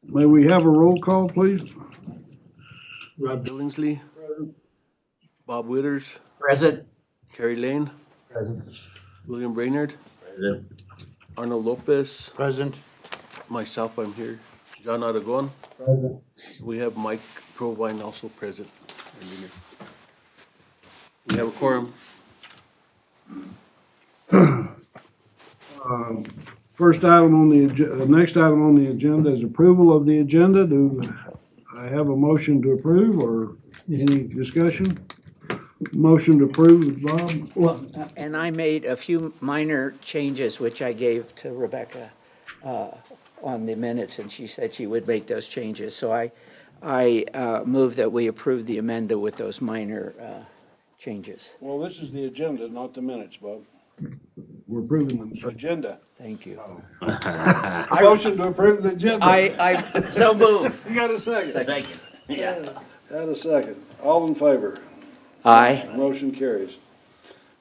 May we have a roll call, please? Rob Billingsley. Bob Witters. Present. Carrie Lane. William Brainerd. Present. Arnold Lopez. Present. Myself, I'm here. John Aragon. Present. We have Mike Provine also present. Engineer. We have a quorum. First item on the, next item on the agenda is approval of the agenda. Do I have a motion to approve or any discussion? Motion to approve, Bob? Well, and I made a few minor changes, which I gave to Rebecca on the minutes, and she said she would make those changes. So I move that we approve the amendment with those minor changes. Well, this is the agenda, not the minutes, Bob. We're approving the agenda. Thank you. Motion to approve the agenda. I so move. You got a second? Second. Yeah. Had a second. All in favor? Aye. Motion carries.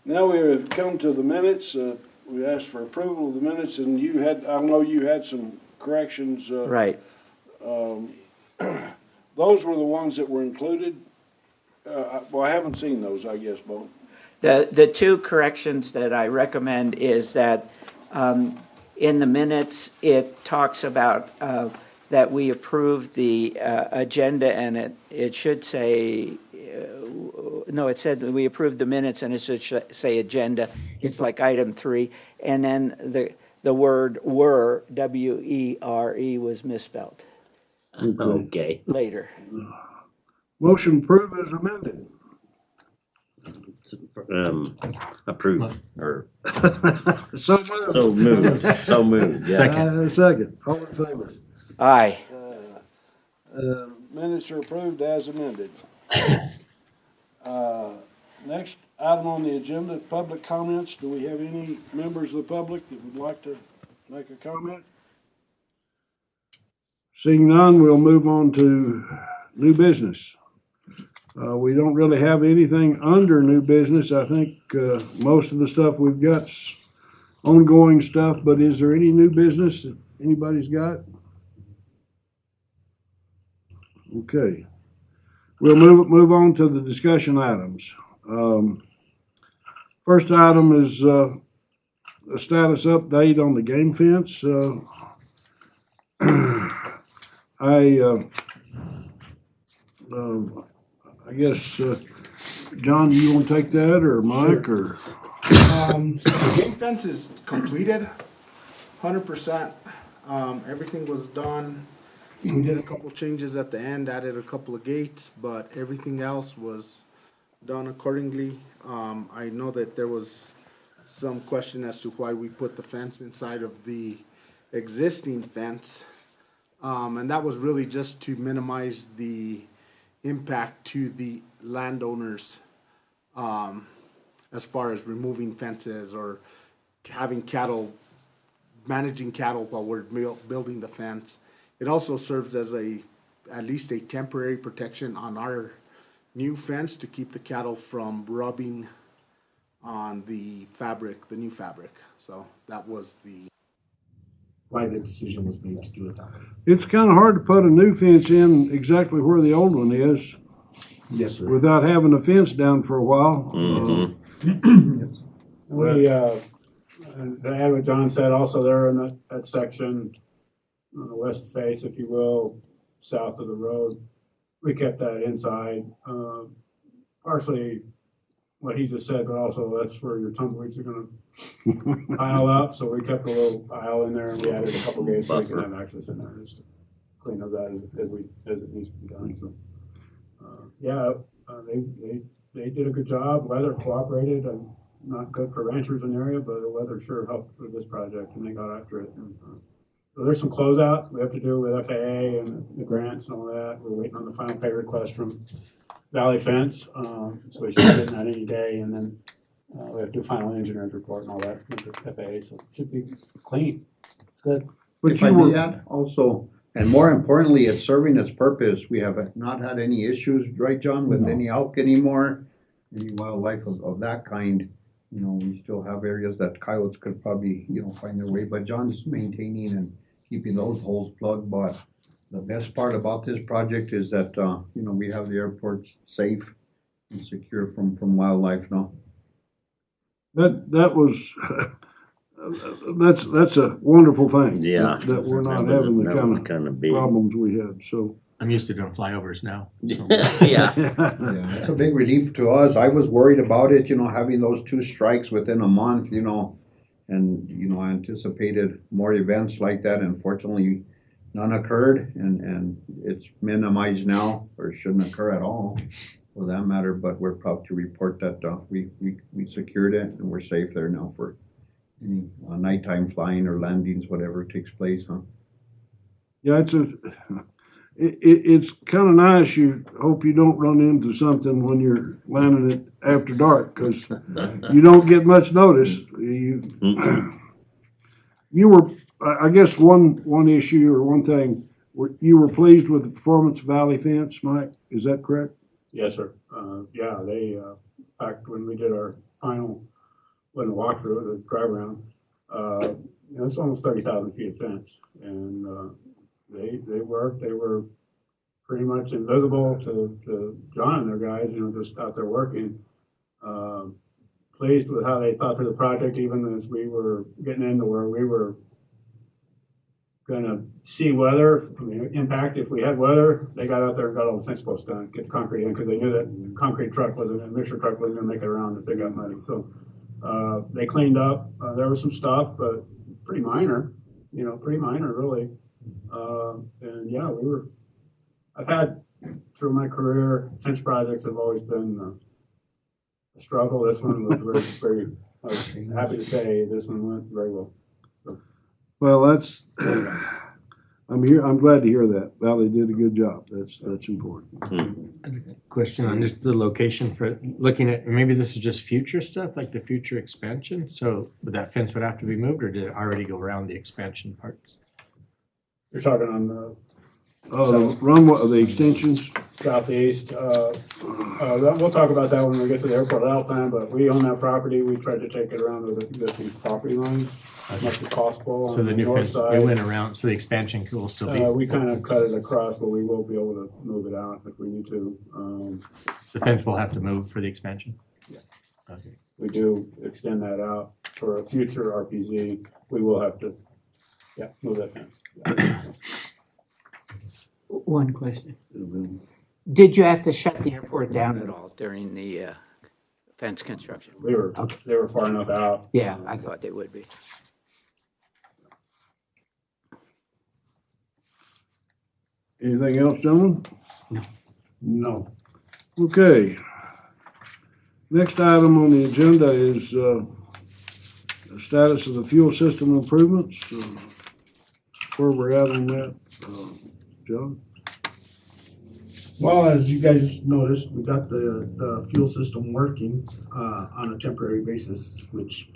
Now we have come to the minutes. We asked for approval of the minutes, and you had, I know you had some corrections. Right. Those were the ones that were included. Well, I haven't seen those, I guess, Bo. The two corrections that I recommend is that in the minutes, it talks about that we approved the agenda, and it should say, no, it said that we approved the minutes, and it should say agenda. It's like item 3. And then the word were, W-E-R-E, was misspelled Okay. later. Motion approved as amended. Approved, or So moved. so moved, yeah. Second. All in favor? Aye. Minutes are approved as amended. Next item on the agenda, public comments. Do we have any members of the public that would like to make a comment? Seeing none, we'll move on to new business. We don't really have anything under new business. I think most of the stuff we've got's ongoing stuff, but is there any new business that anybody's got? Okay. We'll move on to the discussion items. First item is a status update on the game fence. I guess, John, you want to take that, or Mike, or? The game fence is completed, 100%. Everything was done. We did a couple changes at the end, added a couple of gates, but everything else was done accordingly. I know that there was some question as to why we put the fence inside of the existing fence. And that was really just to minimize the impact to the landowners, as far as removing fences or having cattle, managing cattle while we're building the fence. It also serves as at least a temporary protection on our new fence to keep the cattle from rubbing on the fabric, the new fabric. So that was why the decision was made to do it that way. It's kind of hard to put a new fence in exactly where the old one is Yes, sir. without having a fence down for a while. We, and to add what John said, also there in that section on the west face, if you will, south of the road, we kept that inside. Partially what he just said, but also that's where your tumbleweeds are gonna pile up, so we kept a little pile in there, and we added a couple gates so we can have access in there, just to clean those out as it needs to be done, so. They did a good job, weather cooperated, and not good for ranchers in the area, but the weather sure helped with this project, and they got after it. And, so there's some closeout we have to do with FAA and the grants and all that. We're waiting on the final pay request from Valley Fence, so we should get that any day, and then we have to do final engineer's report and all that from the FAA, so it should be clean. Good. But If I you may were, add also, and more importantly, it's serving its purpose. We have not had any issues, right, John, with No. any elk anymore, any wildlife of that kind. You know, we still have areas that coyotes could probably, find their way, but John's maintaining and keeping those holes plugged, but The best part about this project is that, you know, we have the airport safe and secure from wildlife now. That was, that's a wonderful thing. Yeah. That we're not That was- having the that kind was of kinda big. problems we had, so. I'm used to doing flyovers now. So. Yeah. It's a big relief to us. I was worried about it, you know, having those 2 strikes within a month, you know. And, you know, I anticipated more events like that. Unfortunately, none occurred and it's minimized now, or shouldn't occur at all for that matter. But we're proud to report that, we secured it and we're safe there now for any nighttime flying or landings, whatever takes place, huh? Yeah, it's kind of nice. You hope you don't run into something when you're landing it after dark, because you don't get much notice. You were, I guess, one issue or one thing, you were pleased with the performance of Valley Fence, Mike? Is that correct? Yes, sir. Yeah, they, in fact, when we did our final, when the walkthrough, the drive around, you know, it's almost 30,000 feet of fence. And they worked, they were pretty much invisible to John and their guys, you know, just out there working. Pleased with how they thought through the project, even as we were getting into where we were gonna see weather, I mean, impact. If we had weather, they got out there and got all the fence posts done, get the concrete in, because they knew that concrete truck wasn't, a mixer truck wasn't gonna make it around if they got muddy. So they cleaned up. There was some stuff, but pretty minor, you know, pretty minor really. And yeah, I've had through my career, fence projects have always been a struggle. This one was very, I was happy to say this one went very well. Well, that's, I'm glad to hear that. Valley did a good job. That's important. Question on just the location for looking at, maybe this is just future stuff, like the future expansion. So would that fence would have to be moved, or did it already go around the expansion parts? You're talking on the Runway, the extensions, southeast. We'll talk about that when we get to the airport layout plan, but we own that property. We tried to take it around to the existing property line as much as possible. So on the new north fence, side. it went around, so the expansion will still be, We kind of cut it across, but we will be able to move it out if we need to. the fence will have to move for the expansion? Yeah. Okay. We do extend that out for a future RPZ. We will have to, move that fence. One question. Did you have to shut the airport down at all during the fence construction? They were far enough out. Yeah, I thought they would be. anything else, gentlemen? No. No. Okay. Next item on the agenda is the status of the fuel system improvements. Where we're at on that, John? Well, as you guys noticed, we got the fuel system working on a temporary basis, which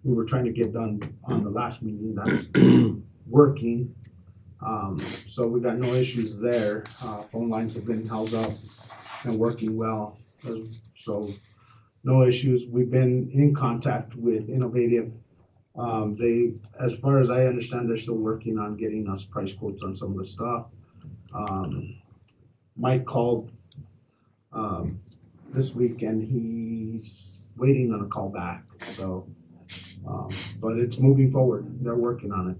we were trying to get done on the last meeting. That's working. So we got no issues there. Phone lines have been held up and working well. So no issues. We've been in contact with Innovative. They, as far as I understand, they're still working on getting us price quotes on some of the stuff. Mike called this week and he's waiting on a call back. So, but it's moving forward. They're working on it.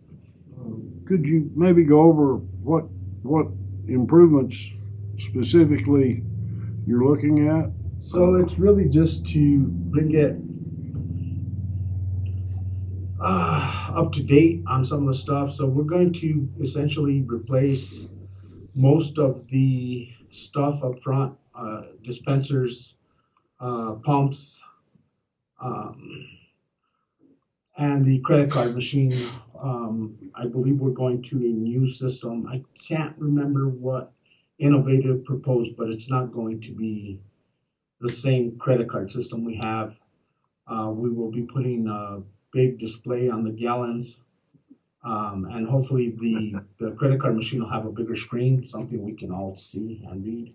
Could you maybe go over what improvements specifically you're looking at? So it's really just to bring it up to date on some of the stuff. So we're going to essentially replace most of the stuff up front, dispensers, pumps, and the credit card machine. I believe we're going to a new system. I can't remember what Innovative proposed, but it's not going to be the same credit card system we have. We will be putting a big display on the gallons. And hopefully the credit card machine will have a bigger screen, something we can all see and read.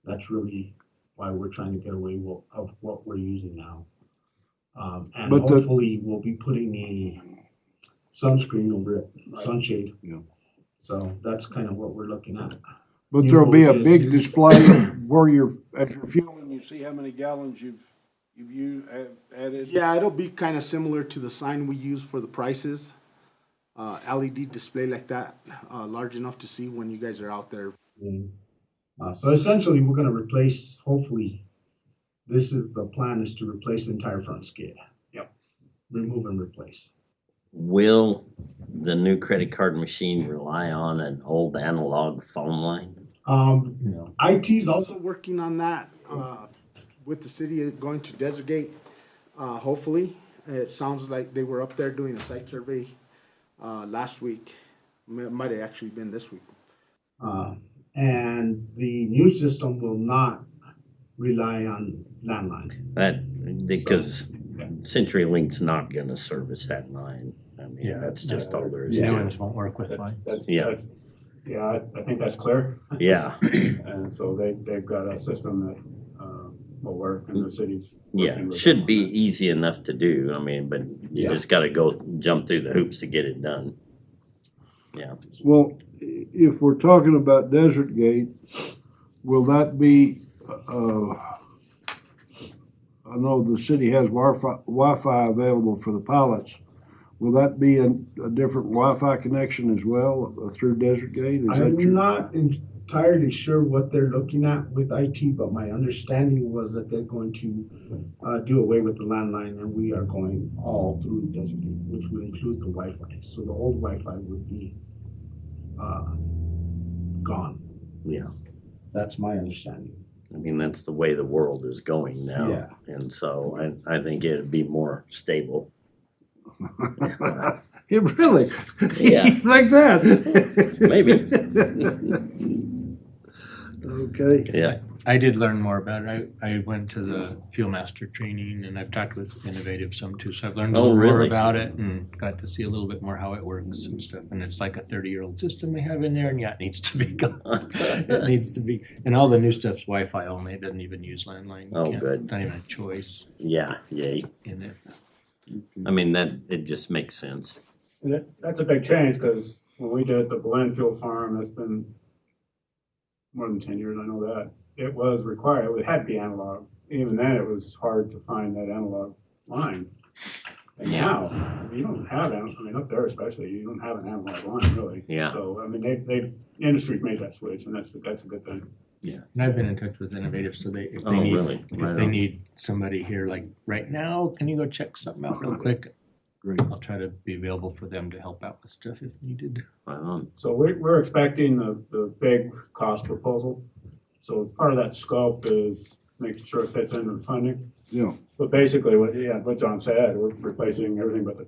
That's really why we're trying to get away of what we're using now. And But hopefully we'll be putting a sunscreen over it, sunshade. Yeah. So that's kind of what we're looking at. But there'll be a New big hoses. display where you're, as you're fueling, you see how many gallons you've used, added? Yeah, it'll be kind of similar to the sign we use for the prices. LED display like that, large enough to see when you guys are out there. So essentially, we're gonna replace, hopefully, this is the plan, is to replace the entire front skid. Yep. Remove and replace. Will the new credit card machine rely on an old analog phone line? IT's also working on that, with the city going to Desert Gate, hopefully. It sounds like they were up there doing a site survey, last week. Might have actually been this week. And the new system will not rely on landline. That, because CenturyLink's not gonna service that line. I mean, Yeah. that's just all there is New to ones it. won't work with line. Yeah. Yeah, I think that's clear. Yeah, And so they've got a system that will work, and the city's yeah, working with should them be on that. easy enough to do. I mean, but you Yeah. just gotta jump through the hoops to get it done. Yeah. Well, if we're talking about Desert Gate, will that be, I know the city has Wi-Fi available for the pilots. Will that be a different Wi-Fi connection as well through Desert Gate? Is that I'm your- not entirely sure what they're looking at with IT, but my understanding was that they're going to do away with the landline, and we are going all through Desert Gate, which would include the Wi-Fi. So the old Wi-Fi would be gone. Yeah. That's my understanding. I mean, that's the way the world is going now. Yeah. And so I think it'd be more stable. Yeah, really? Yeah. You think that? Maybe. Okay. Yeah. I did learn more about it. I went to the Fuel Master training and I've talked with Innovative some too. So I've learned a Oh, little more really? about it and got to see a little bit more how it works and stuff. And it's like a 30-year-old system they have in there, and yeah, it needs to be gone. It needs to be, and all the new stuff's Wi-Fi only. It doesn't even use landline. You Oh, can't- good. Not even a choice Yeah, yay. in it. I mean, it just makes sense. And that's a big change, because when we did the Belen Fuel Farm, that's been more than 10 years, I know that. It was required, it had to be analog. Even then, it was hard to find that analog line. And now, you don't have, I mean, up there especially, you don't have an analog line, really. Yeah. So, I mean, the industry's made that switch, and that's a good thing. And I've been in touch with Innovative, so if Oh, they need, really? Right if they on. need somebody here, like right now, can you go check something out real quick? Great. I'll try to be available for them to help out with stuff if needed. Right on. So we're expecting the big cost proposal. So part of that scope is making sure it fits into the funding. Yeah. But basically, what John said, we're replacing everything but the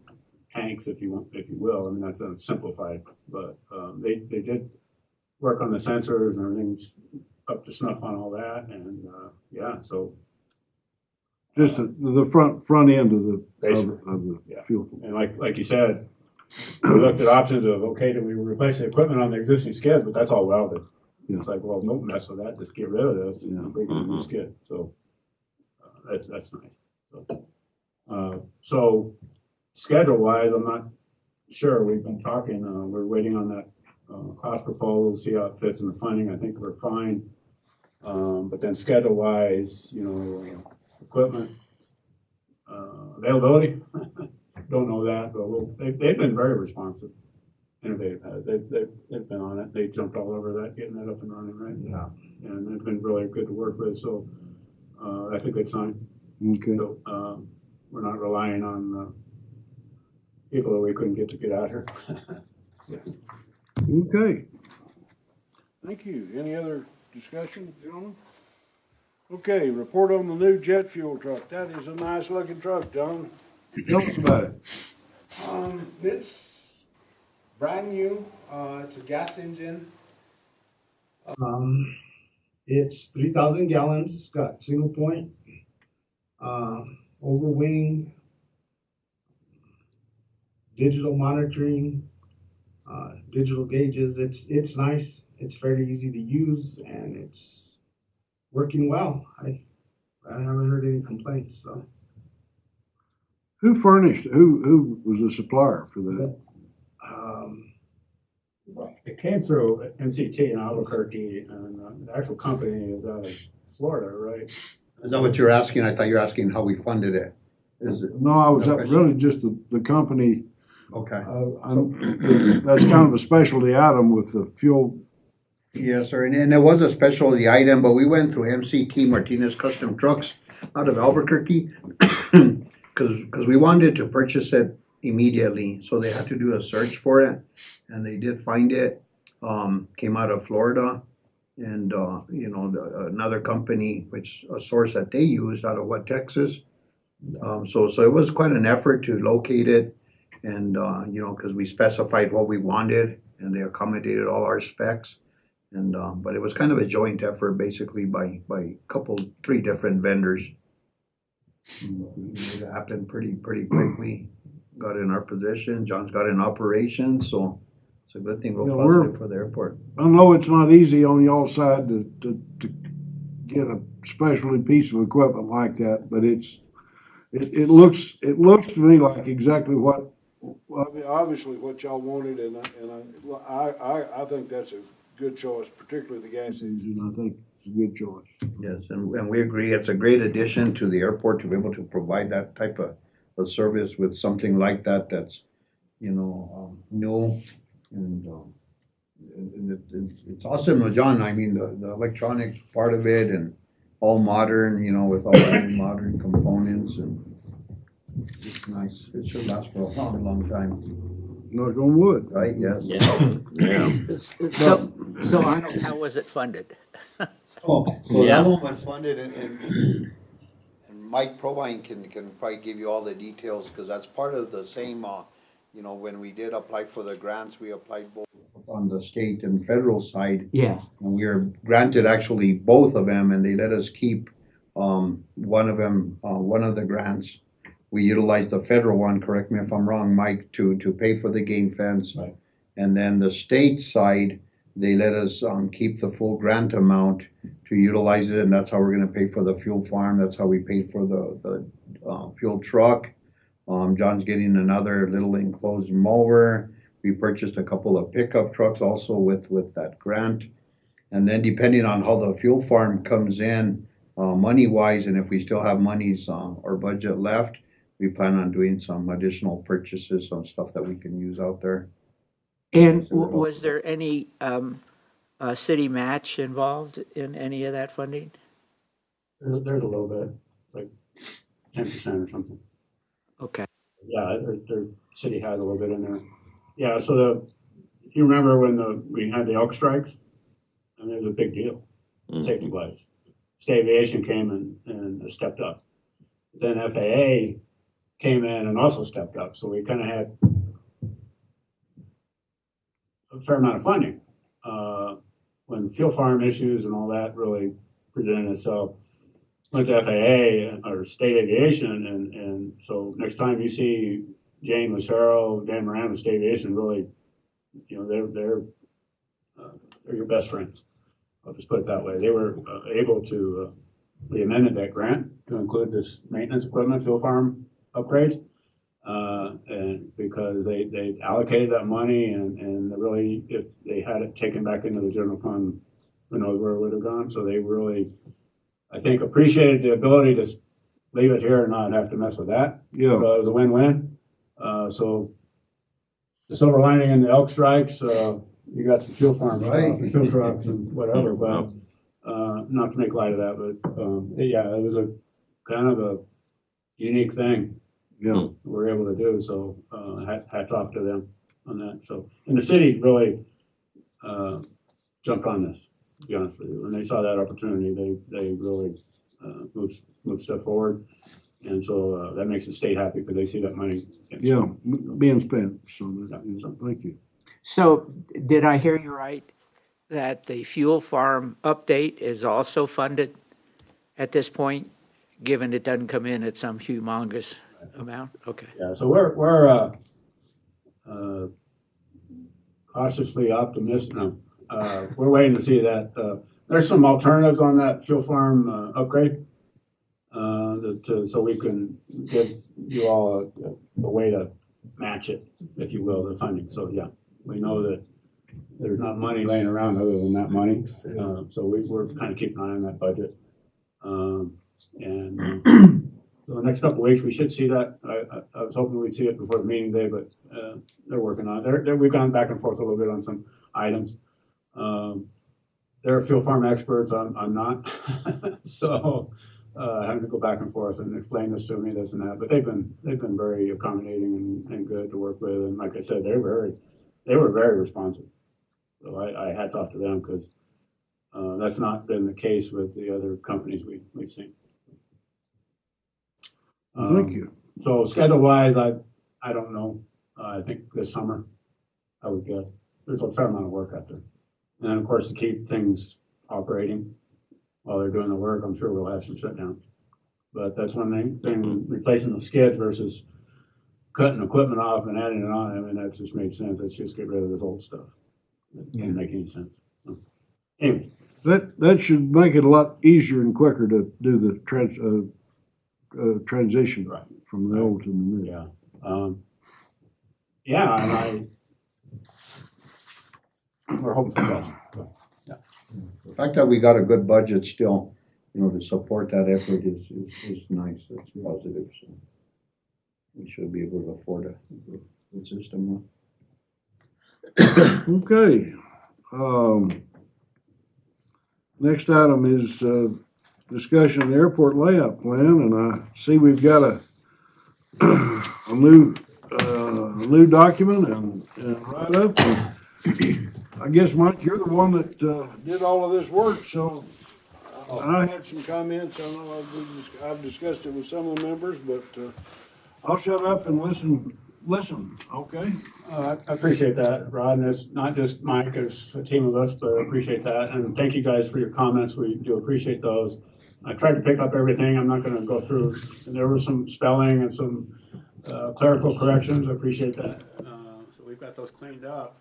tanks, if you will. I mean, that's simplified, but they did work on the sensors, and everything's up to snuff on all that, and so. Just the front end of the Basically, the fuel. And like you said, we looked at options of, okay, do we replace the equipment on the existing skid, but that's all welded. Yeah. It's like, well, don't mess with that, just get rid of this Yeah. and bring in a new Mhm. skid, so that's nice. So schedule wise, I'm not sure, we've been talking, we're waiting on that cost proposal, see how it fits in the funding, I think we're fine. But then schedule wise, equipment, availability, don't know that, but they've been very responsive. Innovative has, they've been on it, they jumped all over that, getting that up and running, right? Yeah. And they've been really good to work with, so, that's a good sign. Okay. So, we're not relying on, people that we couldn't get out here. Okay. Thank you. Any other discussion, gentlemen? Okay, report on the new jet fuel truck. That is a nice looking truck, John. Tell us about it. It's brand new. It's a gas engine. It's 3,000 gallons. Got single point, over wing, digital monitoring, digital gauges. It's nice. It's fairly easy to use, and it's working well. I haven't heard any complaints. So Who furnished, who was the supplier for that? It came through MCT in Albuquerque, and the actual company is out of Florida, right? Is that what you're asking? I thought you were asking how we funded it. Is it? No, I was No up question. really just the company, Okay. that's kind of a specialty item with the fuel. Yes, sir, and it was a specialty item, but we went through MCT Martinez Custom Trucks out of Albuquerque. Cause we wanted to purchase it immediately, so they had to do a search for it, and they did find it. Came out of Florida, and, another company, which, a source that they used out of Texas. So it was quite an effort to locate it, and, cause we specified what we wanted, and they accommodated all our specs. And, but it was kind of a joint effort basically by three different vendors. It happened pretty quickly, got in our possession, John's got in operation, so it's a good thing, real Yeah, we're- positive for the airport. I know it's not easy on y'all side to get a specialty piece of equipment like that, but it looks to me like exactly what, well, I mean, obviously what y'all wanted, and I think that's a good choice, particularly the gas engine, I think it's a good choice. Yes, and we agree, it's a great addition to the airport to be able to provide that type of service with something like that that's, new. And it's awesome, John, I mean, the electronic part of it and all modern, with all the modern components, and it's nice. It should last for a long time, Knock on wood. right? Yes. Yeah. So Arnold, how was it funded? Oh, so Yeah. that one was funded, and Mike Provine can probably give you all the details, because that's part of the same, when we did apply for the grants, we applied both on the state and federal side. Yeah. And we were granted actually both of them, and they let us keep one of them, one of the grants. We utilized the federal one, correct me if I'm wrong, Mike, to pay for the game fence. Right. And then the state side, they let us keep the full grant amount to utilize it, and that's how we're gonna pay for the fuel farm. That's how we paid for the fuel truck. John's getting another little enclosed mower. We purchased a couple of pickup trucks also with that grant. And then depending on how the fuel farm comes in, money-wise, and if we still have monies or budget left, we plan on doing some additional purchases, some stuff that we can use out there. And was there any city match involved in any of that funding? There's a little bit, like 10% or something. Okay. Yeah, their city has a little bit in there. Yeah, so if you remember when we had the elk strikes, and it was a big deal, safety wise. State Aviation came and stepped up. Then FAA came in and also stepped up, so we kind of had a fair amount of funding. When fuel farm issues and all that really presented itself, went to FAA or State Aviation, and so next time you see Jane Lucero, Dan Moran with State Aviation, really, they're your best friends. I'll just put it that way. They were able to, we amended that grant to include this maintenance equipment, fuel farm upgrades, and because they allocated that money, and really, if they had it taken back into the general fund, who knows where it would have gone. So they really, I think, appreciated the ability to leave it here and not have to mess with that. Yeah. So it was a win-win. So the silver lining in the elk strikes, you got some fuel farm stuff and fuel trucks and whatever, but not to make light of that, but yeah, it was a kind of a unique thing Yeah. we're able to do. So hats off to them on that. So, and the city really jumped on this, to be honest with you. When they saw that opportunity, they really moved stuff forward. And so that makes the state happy because they see that money. Yeah, being spent, so, Yeah. thank you. So did I hear you right, that the fuel farm update is also funded at this point, given it doesn't come in at some humongous amount? Okay. Yeah, so we're cautiously optimistic. No, we're waiting to see that. There's some alternatives on that fuel farm upgrade, so we can give you all a way to match it, if you will, the funding. So yeah, we know that there's not money laying around other than that money. So we're kind of keeping an eye on that budget. So the next couple of weeks, we should see that. I was hoping we'd see it before the meeting day, but they're working on it. We've gone back and forth a little bit on some items. They're fuel farm experts, I'm not. So having to go back and forth and explain this to me, this and that. But they've been very accommodating and good to work with. And like I said, they were very responsive. So I hats off to them because that's not been the case with the other companies we've seen. Thank you. So schedule wise, I don't know. I think this summer, I would guess. There's a fair amount of work out there. And then of course to keep things operating while they're doing the work, I'm sure we'll have some shutdowns. But that's one thing, replacing the skids versus cutting equipment off and adding it on. I mean, that just made sense. Let's just get rid of this old stuff. It didn't make any sense. So, anyway. That should make it a lot easier and quicker to do the transition Right. from the old to the new. Yeah. And we're hoping for the best. So, The fact that we got a good budget still, to support that effort is nice. That's positive. So we should be able to afford a good system. Okay. Next item is discussion of the airport layout plan, and I see we've got a new document and write-up. I guess, Mike, you're the one that did all of this work, so I had some comments. I know I've discussed it with some of the members, but I'll shut up and listen, okay? I appreciate that, Rod, and it's not just Mike, it's a team of us, but I appreciate that. And thank you guys for your comments. We do appreciate those. I tried to pick up everything. I'm not going to go through. There was some spelling and some clerical corrections. I appreciate that. So we've got those cleaned up.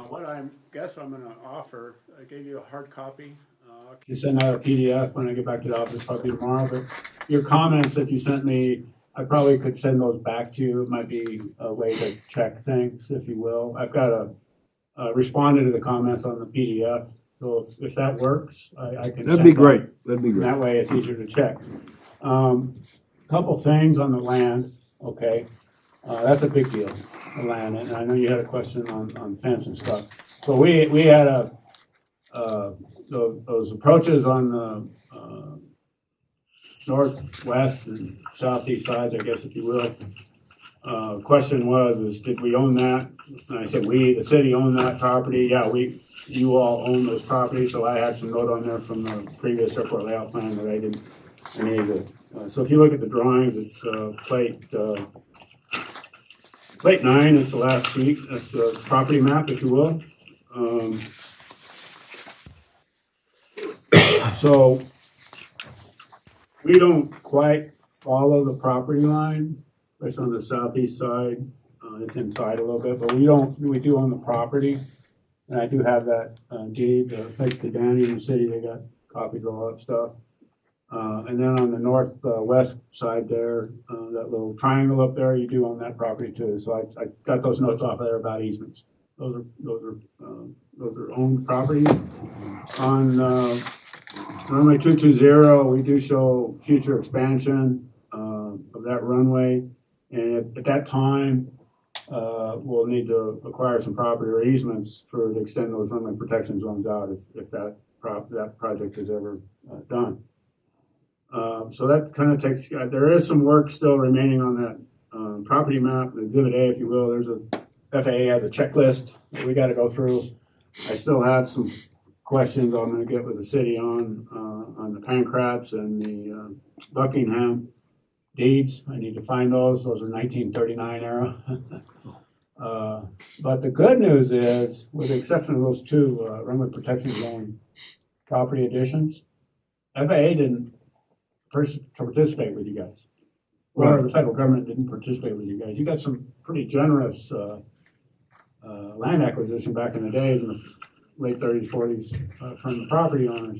What I guess I'm going to offer, I gave you a hard copy. I can send out a PDF when I get back to the office, probably tomorrow. But your comments that you sent me, I probably could send those back to you. It might be a way to check things, if you will. I've got responded to the comments on the PDF. So if that works, I can. That'd be great. That'd be great. That way it's easier to check. Couple things on the land, okay? That's a big deal, the land, and I know you had a question on fence and stuff. So we had those approaches on the northwest and southeast sides, I guess, if you will. Question was, did we own that? And I said, the city owned that property. Yeah, you all own those properties. So I had some note on there from the previous airport layout plan that I needed to. So if you look at the drawings, it's plate 9 is the last sheet. That's the property map, if you will. So we don't quite follow the property line, especially on the southeast side. It's inside a little bit, but we do own the property. And I do have that deed, thanks to Danny in the city, they got copies of all that stuff. And then on the northwest side there, that little triangle up there, you do own that property too. So I got those notes off of there about easements. Those are owned property. On runway 220, we do show future expansion of that runway, and at that time, we'll need to acquire some property or easements to extend those runway protection zones out if that project is ever done. So that kind of takes, there is some work still remaining on that property map, Exhibit A, if you will. There's FAA has a checklist that we got to go through. I still have some questions I'm going to get with the city on the Pancrats and the Buckingham deeds. I need to find those. Those are 1939 era. But the good news is, with the exception of those two runway protection zone property additions, FAA didn't participate with you guys. Or the federal government didn't participate with you guys. You got some pretty generous land acquisition back in the days in the late 30s, 40s from the property owners.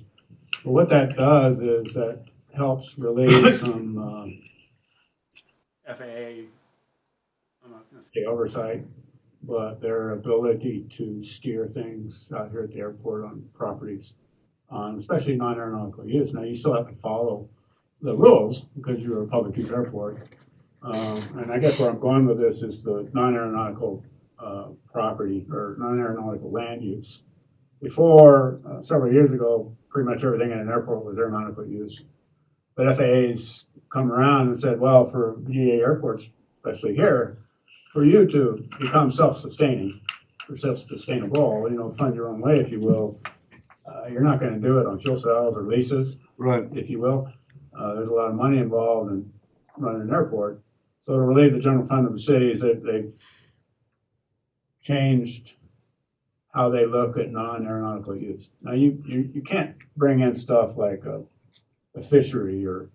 But what that does is that helps relieve some FAA, I'm not going to say oversight, but their ability to steer things out here at the airport on properties, on especially non-aeronautical use. Now, you still have to follow the rules because you're a public use airport. And I guess where I'm going with this is the non-aeronautical property or non-aeronautical land use. Before, several years ago, pretty much everything in an airport was aeronautical use. But FAA's come around and said, well, for GA airports, especially here, for you to become self-sustaining or self-sustainable, fund your own way, if you will, you're not going to do it on fuel cells or leases, Right. if you will. There's a lot of money involved in running an airport. So to relieve the general fund of the cities, they've changed how they look at non-aeronautical use. Now, you can't bring in stuff like a fishery or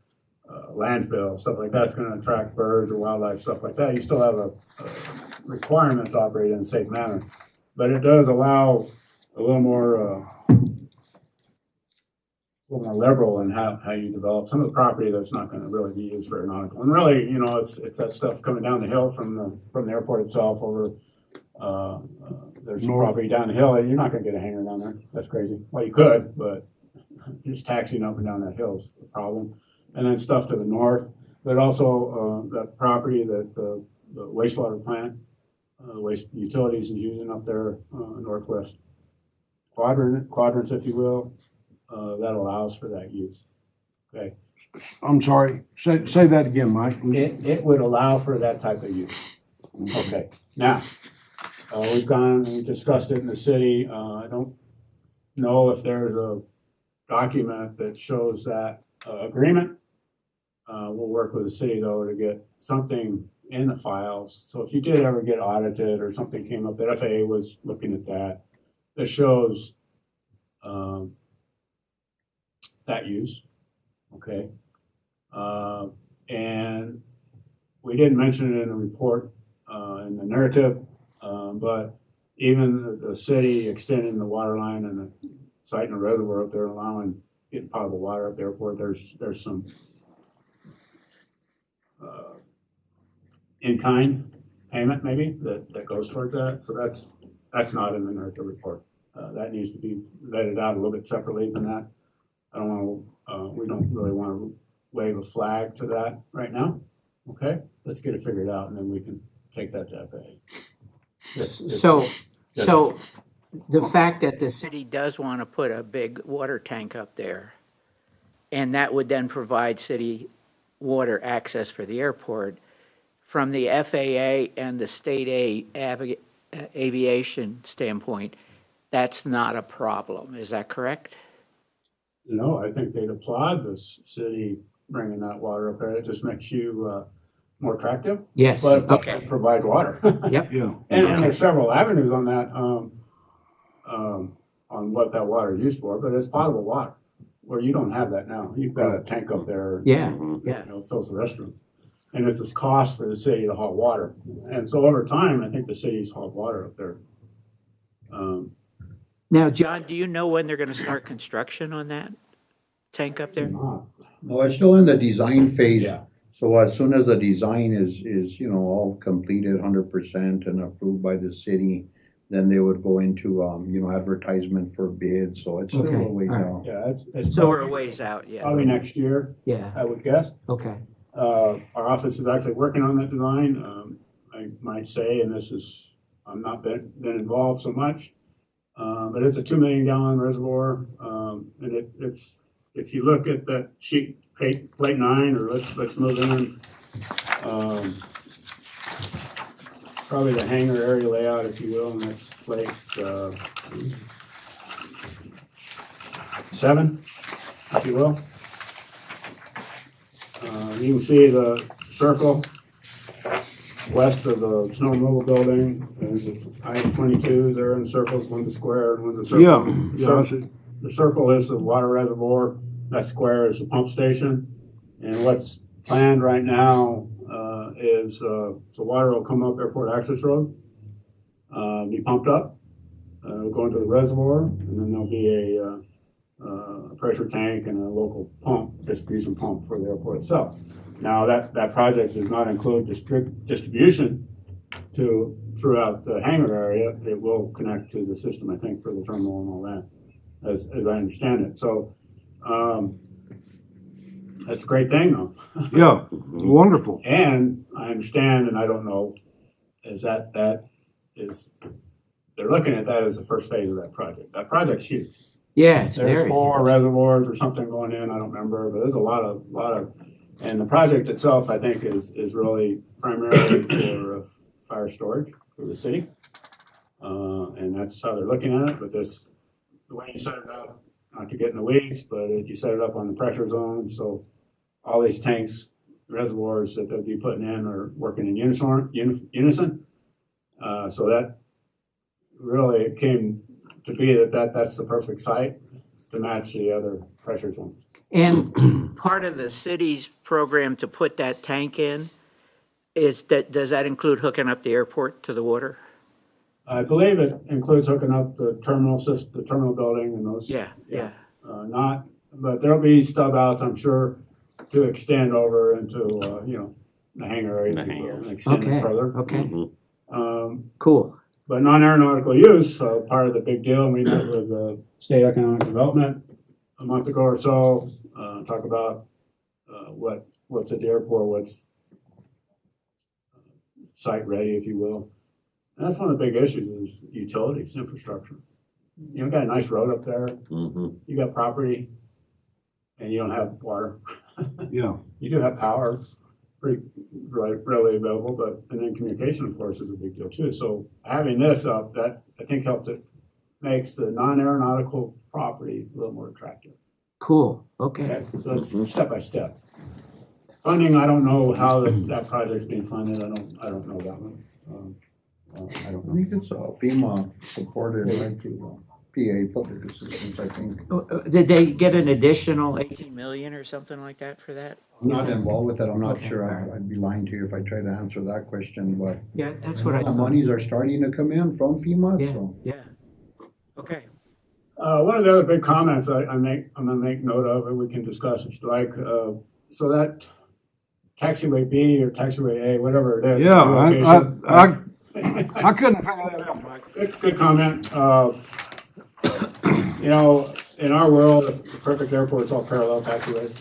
landfill, stuff like that's going to attract birds or wildlife, stuff like that. You still have a requirement to operate in a safe manner. But it does allow a little more liberal in how you develop some of the property that's not going to really be used for aeronautical. And really, it's that stuff coming down the hill from the airport itself over. There's some property down the hill. You're not going to get a hangar down there. That's crazy. Well, you could, but just taxiing up and down that hill is the problem. And then stuff to the north, but also that property that the wastewater plant, waste utilities is using up there, northwest quadrants, if you will. That allows for that use. Okay. I'm sorry. Say that again, Mike. It would allow for that type of use. Okay. Now, we've gone and we discussed it in the city. I don't know if there's a document that shows that agreement. We'll work with the city though to get something in the files. So if you did ever get audited or something came up, that FAA was looking at that shows that use. Okay. And we didn't mention it in the report, in the narrative, but even the city extending the water line and the site and the reservoir up there, allowing getting potable water at the airport, there's some in-kind payment maybe that goes towards that. So that's not in the narrative report. That needs to be vetted out a little bit separately than that. I don't want to, we don't really want to wave a flag to that right now. Okay, let's get it figured out and then we can take that to FAA. So the fact that the city does want to put a big water tank up there, and that would then provide city water access for the airport, from the FAA and the state aviation standpoint, that's not a problem. Is that correct? No, I think they'd applaud the city bringing that water up there. It just makes you more attractive. Yes. But Okay. it provides water. Yep. Yeah. And there's several avenues on that, on what that water is used for, but it's potable water, where you don't have that now. You've got a tank up there. Yeah, You know, fills the restroom. And it's this cost for the city to haul water. And so over time, I think the city's hauled water up there. Now, John, do you know when they're going to start construction on that tank up there? No, it's still in the design phase. Yeah. So as soon as the design is, all completed 100% and approved by the city, then they would go into, advertisement for bids. So it's still Okay, a ways all right. out. Yeah, it's So we're a ways out, yeah. probably next year, Yeah, I would guess. okay. Our office is actually working on that design. I might say, and I'm not been involved so much, but it's a 2 million gallon reservoir. And it's, if you look at that sheet, plate 9, or let's move in. Probably the hangar area layout, if you will, and that's plate 7, if you will. You can see the circle west of the snow removal building. There's I-22s there in circles, one's a square and one's a circle. Yeah, I see. The circle is the water reservoir, that square is the pump station. And what's planned right now is so water will come up Airport Access Road, be pumped up, go into the reservoir, and then there'll be a pressure tank and a local distribution pump for the airport itself. Now that project does not include distribution throughout the hangar area, it will connect to the system, I think, for the terminal and all that, as I understand it. So, that's a great thing though. Yeah, wonderful. And I understand, and I don't know, is that they're looking at that as the first phase of that project. That project's huge. Yeah, it's There's very. 4 reservoirs or something going in, I don't remember, but there's a lot of, and the project itself, I think, is really primarily for fire storage for the city. And that's how they're looking at it, but the way you set it up, not to get in the weeds, but you set it up on the pressure zone, so all these tanks, reservoirs that they'll be putting in are working in unison. So that really it came to be that's the perfect site to match the other pressure zones. And part of the city's program to put that tank in does that include hooking up the airport to the water? I believe it includes hooking up the terminal system, the terminal building and those. Yeah. But there'll be stub outs, I'm sure, to extend over into, the hangar area. The hangar. And extend it Okay, further. okay, Mhm. cool. But non-aeronautical use, part of the big deal, we met with State Economic Development a month ago or so, talk about what's at the airport, what's site ready, if you will. And that's one of the big issues is utilities, infrastructure. You got a nice road up there, Mhm. you got property, and you don't have water. Yeah. You do have power, readily available, and then communication, of course, is a big deal too. So having this up, that I think helps it, makes the non-aeronautical property a little more attractive. Cool, okay. Okay, so it's step by step. Funding, I don't know how that project's being funded. I don't know that one. I don't I know. think it's FEMA supported, right, to PA, public assistance, I think. Did they get an additional 18 million or something like that for that? I'm not involved with that, I'm not Okay, sure, alright. I'd be lying to you if I tried to answer that question, but Yeah, that's what I the thought. monies are starting to come in from FEMA, Yeah, so. yeah. Okay. One of the other big comments I'm gonna make note of, and we can discuss if you like, so that taxiway B or taxiway A, whatever it is. Yeah, location- I couldn't figure that out, Mike. Good comment. In our world, the perfect airport is all parallel taxiways.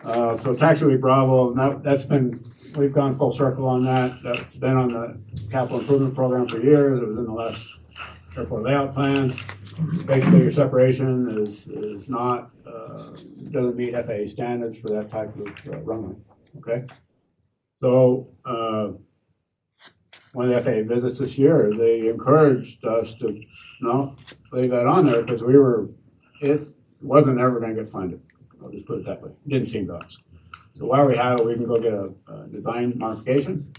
So taxiway Bravo, we've gone full circle on that. That's been on the capital improvement program for years. It was in the last airport layout plan. Basically, your separation is not, doesn't meet FAA standards for that type of runway, okay? So, one of the FAA visits this year, they encouraged us to leave that on there because it wasn't ever gonna get funded. I'll just put it that way. It didn't seem to us. So while we have it, we can go get a design modification,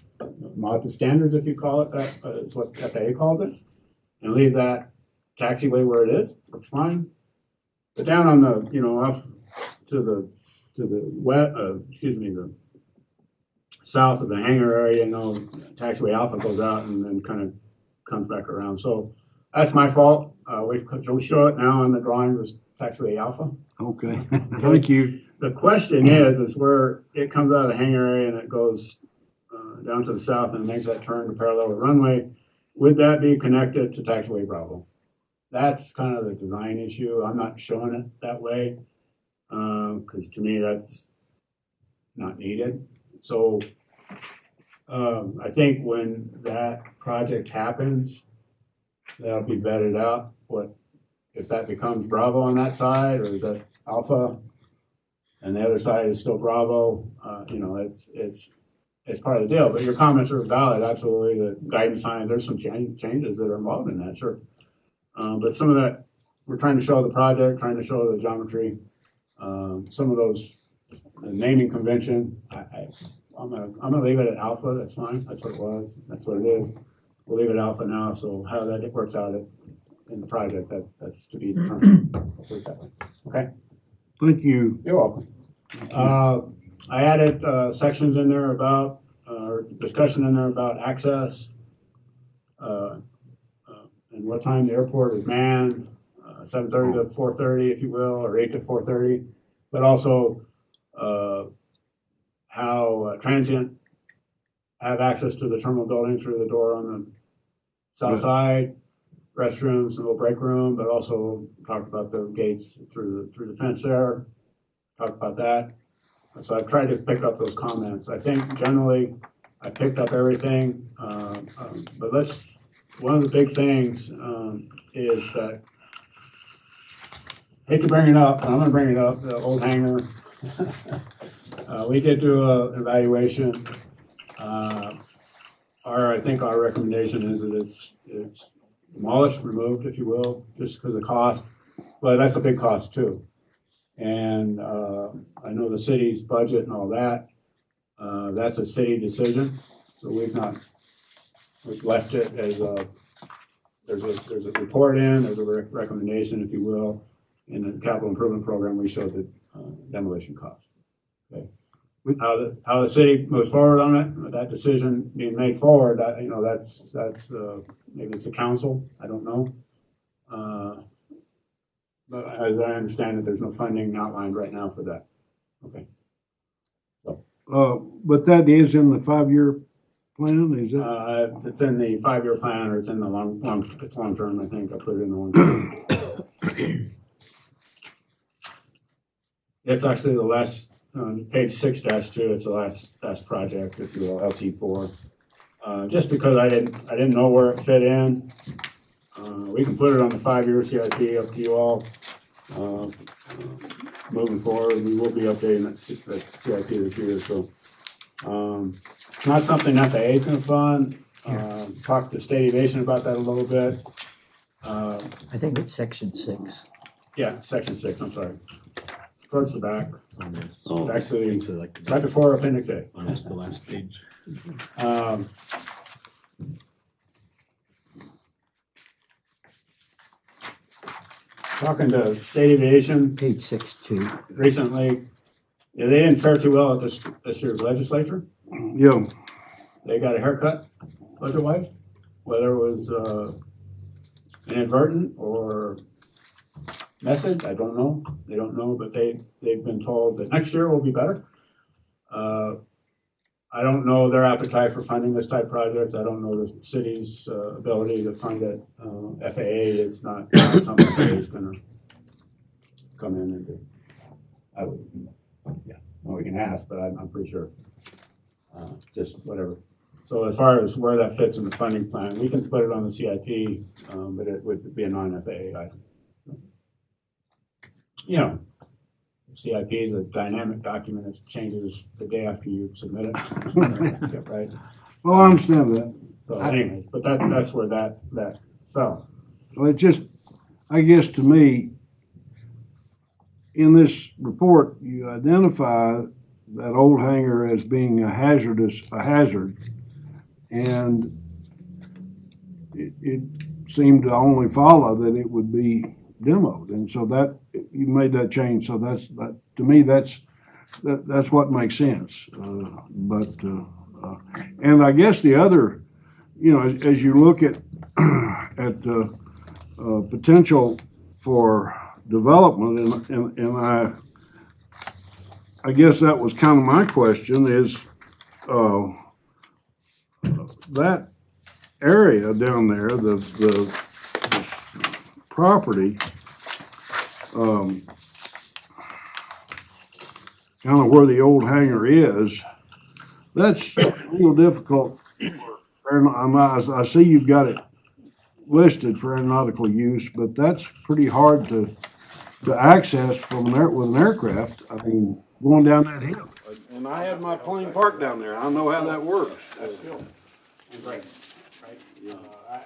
mod to standards if you call it that, is what FAA calls it, and leave that taxiway where it is. Looks fine. But down on the, off to the the south of the hangar area, taxiway Alpha goes out and then kind of comes back around. So that's my fault. We show it now on the drawing as taxiway Alpha. Okay, thank you. The question is where it comes out of the hangar area and it goes down to the south and makes that turn to parallel with runway. Would that be connected to taxiway Bravo? That's kind of the design issue. I'm not showing it that way because to me that's not needed. So I think when that project happens, that'll be vetted out. If that becomes Bravo on that side, or is that Alpha, and the other side is still Bravo? It's part of the deal. But your comments are valid, absolutely. The guidance signs, there's some changes that are involved in that, sure. But some of that, we're trying to show the project, trying to show the geometry. Some of those, the naming convention, I'm gonna leave it at Alpha. That's fine. That's what it was. That's what it is. We'll leave it Alpha now. So how that works out in the project, that's to be determined. I'll put it that way. Okay. Thank you. You're welcome. I added sections in there about discussion in there about access and what time the airport is manned, 7:30 to 4:30, if you will, or 8 to 4:30, but also how transient have access to the terminal building through the door on the south side, restrooms, a little break room, but also talked about the gates through the fence there. Talked about that. So I've tried to pick up those comments. I think generally I picked up everything, but one of the big things is that, hate to bring it up, but I'm gonna bring it up, the old hangar. We did do an evaluation. I think our recommendation is that it's demolished, removed, if you will, just because of cost, but that's a big cost too. And I know the city's budget and all that, that's a city decision, so we've left it as there's a report there's a recommendation, if you will, in the capital improvement program, we showed the demolition cost. Okay. How the city moves forward on it, that decision being made forward, that's maybe it's the council, I don't know. But as I understand it, there's no funding outlined right now for that. Okay. But that is in the 5-year plan, is that? If it's in the 5-year plan or it's in the it's long term, I think I put it in the long term. It's actually the last, page 6-2, it's the last project, if you will, LT4. Just because I didn't know where it fit in. We can put it on the 5-year CIP, up to you all. Moving forward, we will be updating that CIP this year, so. It's not something FAA is gonna fund. Talked to State Aviation about that a little bit. I think it's section 6. Yeah, section 6, I'm sorry. Towards the back. Oh, It's actually right before Appendix A. That's the last page. Talking to State Aviation Page 6-2. recently, they didn't fare too well at this year's legislature. Yeah, They got a haircut, budget-wise, whether it was inadvertent or message, I don't know. They don't know, but they've been told that next year will be better. I don't know their appetite for funding this type of project. I don't know the city's ability to fund it. FAA is not something that is gonna come in and do. Well, we can ask, but I'm pretty sure. Just whatever. So as far as where that fits in the funding plan, we can put it on the CIP, but it would be a non-FAA item. CIP is a dynamic document that changes the day after you submit it. Yeah, right. well, I understand that. So anyways, but that's where that fell. Well, it just, I guess to me, in this report, you identify that old hangar as being a hazard, and it seemed to only follow that it would be demoed, and so that you made that change. So that to me, that's what makes sense. And I guess the other, as you look at potential for development, and I guess that was kind of my question is that area down there, the property, kind of where the old hangar is, that's real difficult. I see you've got it listed for aeronautical use, but that's pretty hard to access with an aircraft. I mean, going down that hill. And I had my plane parked down there. I know how that works. Right.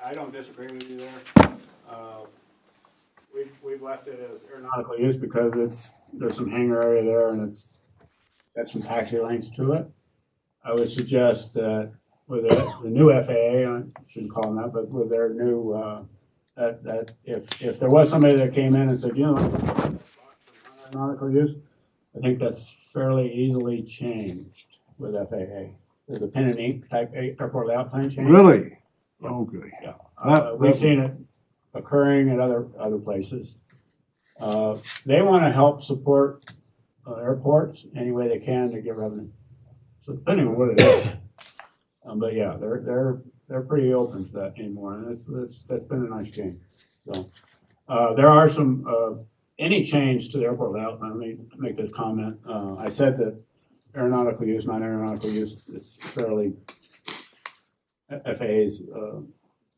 I don't disagree with you there. We've left it as aeronautical use because there's some hangar area there and it's got some taxi lanes to it. I would suggest that with the new FAA, I shouldn't call them that, but with their new, that if there was somebody that came in and said, aeronautical use, I think that's fairly easily changed with FAA. There's a pen and ink type airport layout plan change. Really? Okay. Yeah. We've seen it occurring at other places. They want to help support airports any way they can to get revenue. So depending on what it is, But yeah, they're pretty open to that anymore, and that's been a nice change. So, there are some, any change to the airport layout, let me make this comment. I said that aeronautical use, non-aeronautical use is fairly, FAA's,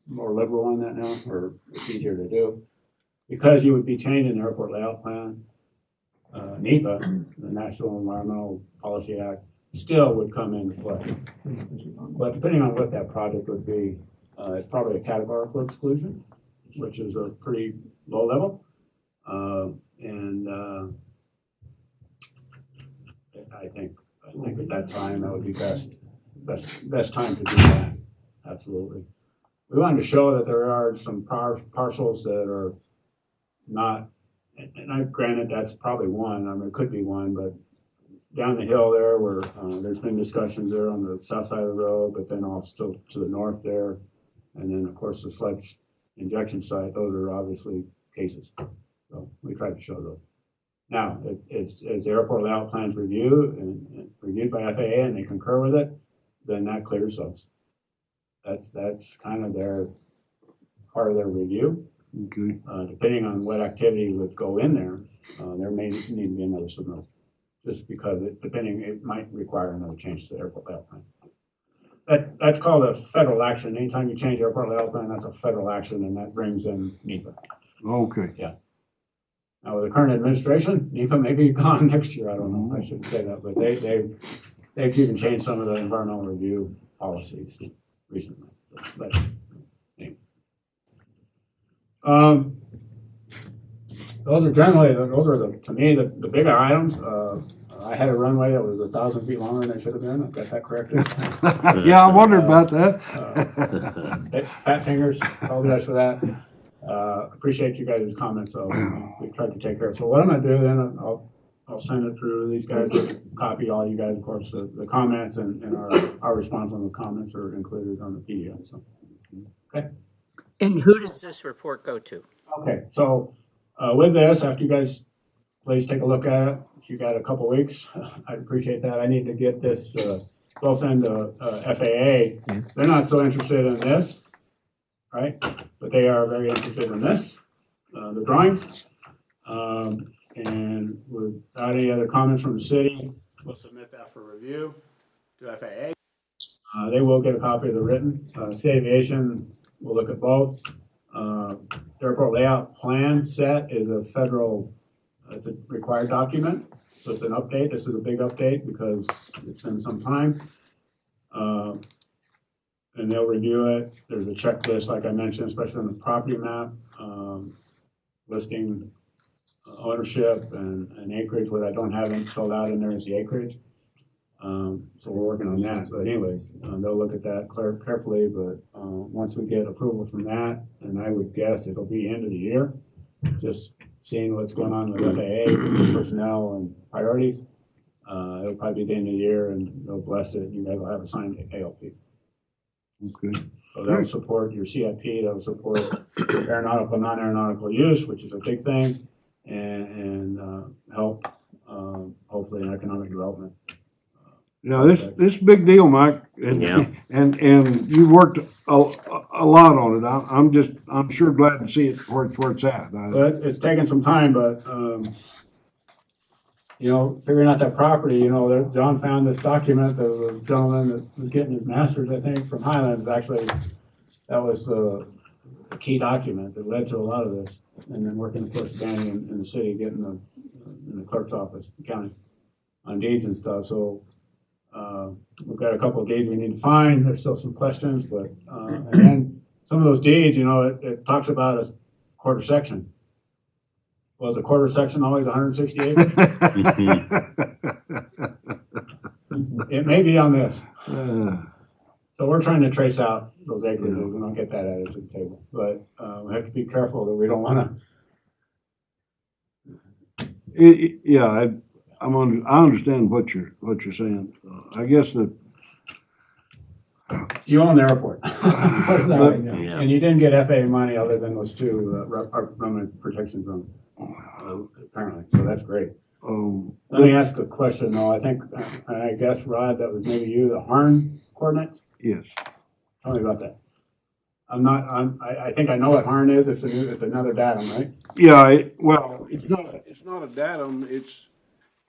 more liberal on that now, or it's easier to do. Because you would be changing the airport layout plan, NEPA, the National Environmental Policy Act, still would come into play. But depending on what that project would be, it's probably a categorical exclusion, which is a pretty low level. I think at that time, that would be best time to do that, absolutely. We wanted to show that there are some parcels that are not, and I granted that's probably one, I mean, it could be one, but down the hill there where, there's been discussions there on the south side of the road, but then also to the north there. And then, of course, the sludge injection site, those are obviously cases. So we tried to show those. Now, as the airport layout plans and reviewed by FAA and they concur with it, then that clears those. That's kind of part of their review. Okay. Depending on what activity would go in there, there may need to be another submittal. Just because it might require another change to the airport layout plan. That's called a federal action. Anytime you change the airport layout plan, that's a federal action, and that brings in NEPA. Okay. Now, with the current administration, NEPA may be gone next year. I don't know. I shouldn't say that, but they've even changed some of the environmental review policies recently. But anyway. Those are to me the bigger items. I had a runway that was 1,000 feet longer than it should have been. I got that corrected. Yeah, I wondered about that. Fat fingers. Apologize for that. Appreciate you guys' comments. So we tried to take care of. So what I'm going to do then, I'll send it through these guys. Copy all you guys, of course. The comments and our response on those comments are included on the PDF. So okay. And who does this report go to? Okay. So with this, after you guys please take a look at it. If you got a couple weeks, I'd appreciate that. I need to get this both into FAA. They're not so interested in this, right? But they are very interested in this, the drawings. And without any other comments from the city, we'll submit that for review to FAA. They will get a copy of the written. State Aviation will look at both. The airport layout plan set is a federal, it's a required document. So it's an update. This is a big update because it's been some time. And they'll review it. There's a checklist, like I mentioned, especially on the property map, listing ownership and acreage. What I don't have filled out in there is the acreage. So we're working on that. But anyways, they'll look at that carefully. But once we get approval from that, and I would guess it'll be end of the year, just seeing what's going on with FAA, personnel and priorities. It'll probably be the end of the year, and they'll bless it. You guys will have a signed ALP. Okay. So that'll support your CIP. That'll support aeronautical, non-aeronautical use, which is a big thing, and help hopefully in economic development. Yeah, this big deal, Mike, and Yeah. and you worked a lot on it. I'm sure glad to see it where it's at. But it's taken some time, but figuring out that property, John found this document. The gentleman that was getting his master's, I think, from Highlands, actually, that was the key document that led to a lot of this. And then working, of course, Danny in the city, getting in the clerk's office, the county, on deeds and stuff. So we've got a couple of deeds we need to find. There's still some questions, but and then some of those deeds, it talks about a quarter section. Was a quarter section always 160 acres? It may be on this. So we're trying to trace out those acreages, and I'll get that added to the table. But we have to be careful that we don't want to. Yeah, I understand what you're saying. I guess You own the airport. Put it that way. Yeah. And you didn't get FAA money other than those two runway protection zones, apparently. So that's great. Let me ask a question though. I think, I guess, Rod, that was maybe you, the Harn coordinates? Yes. Tell me about that. I think I know what HARN is. It's another datum, right? Yeah, well, it's not a datum, it's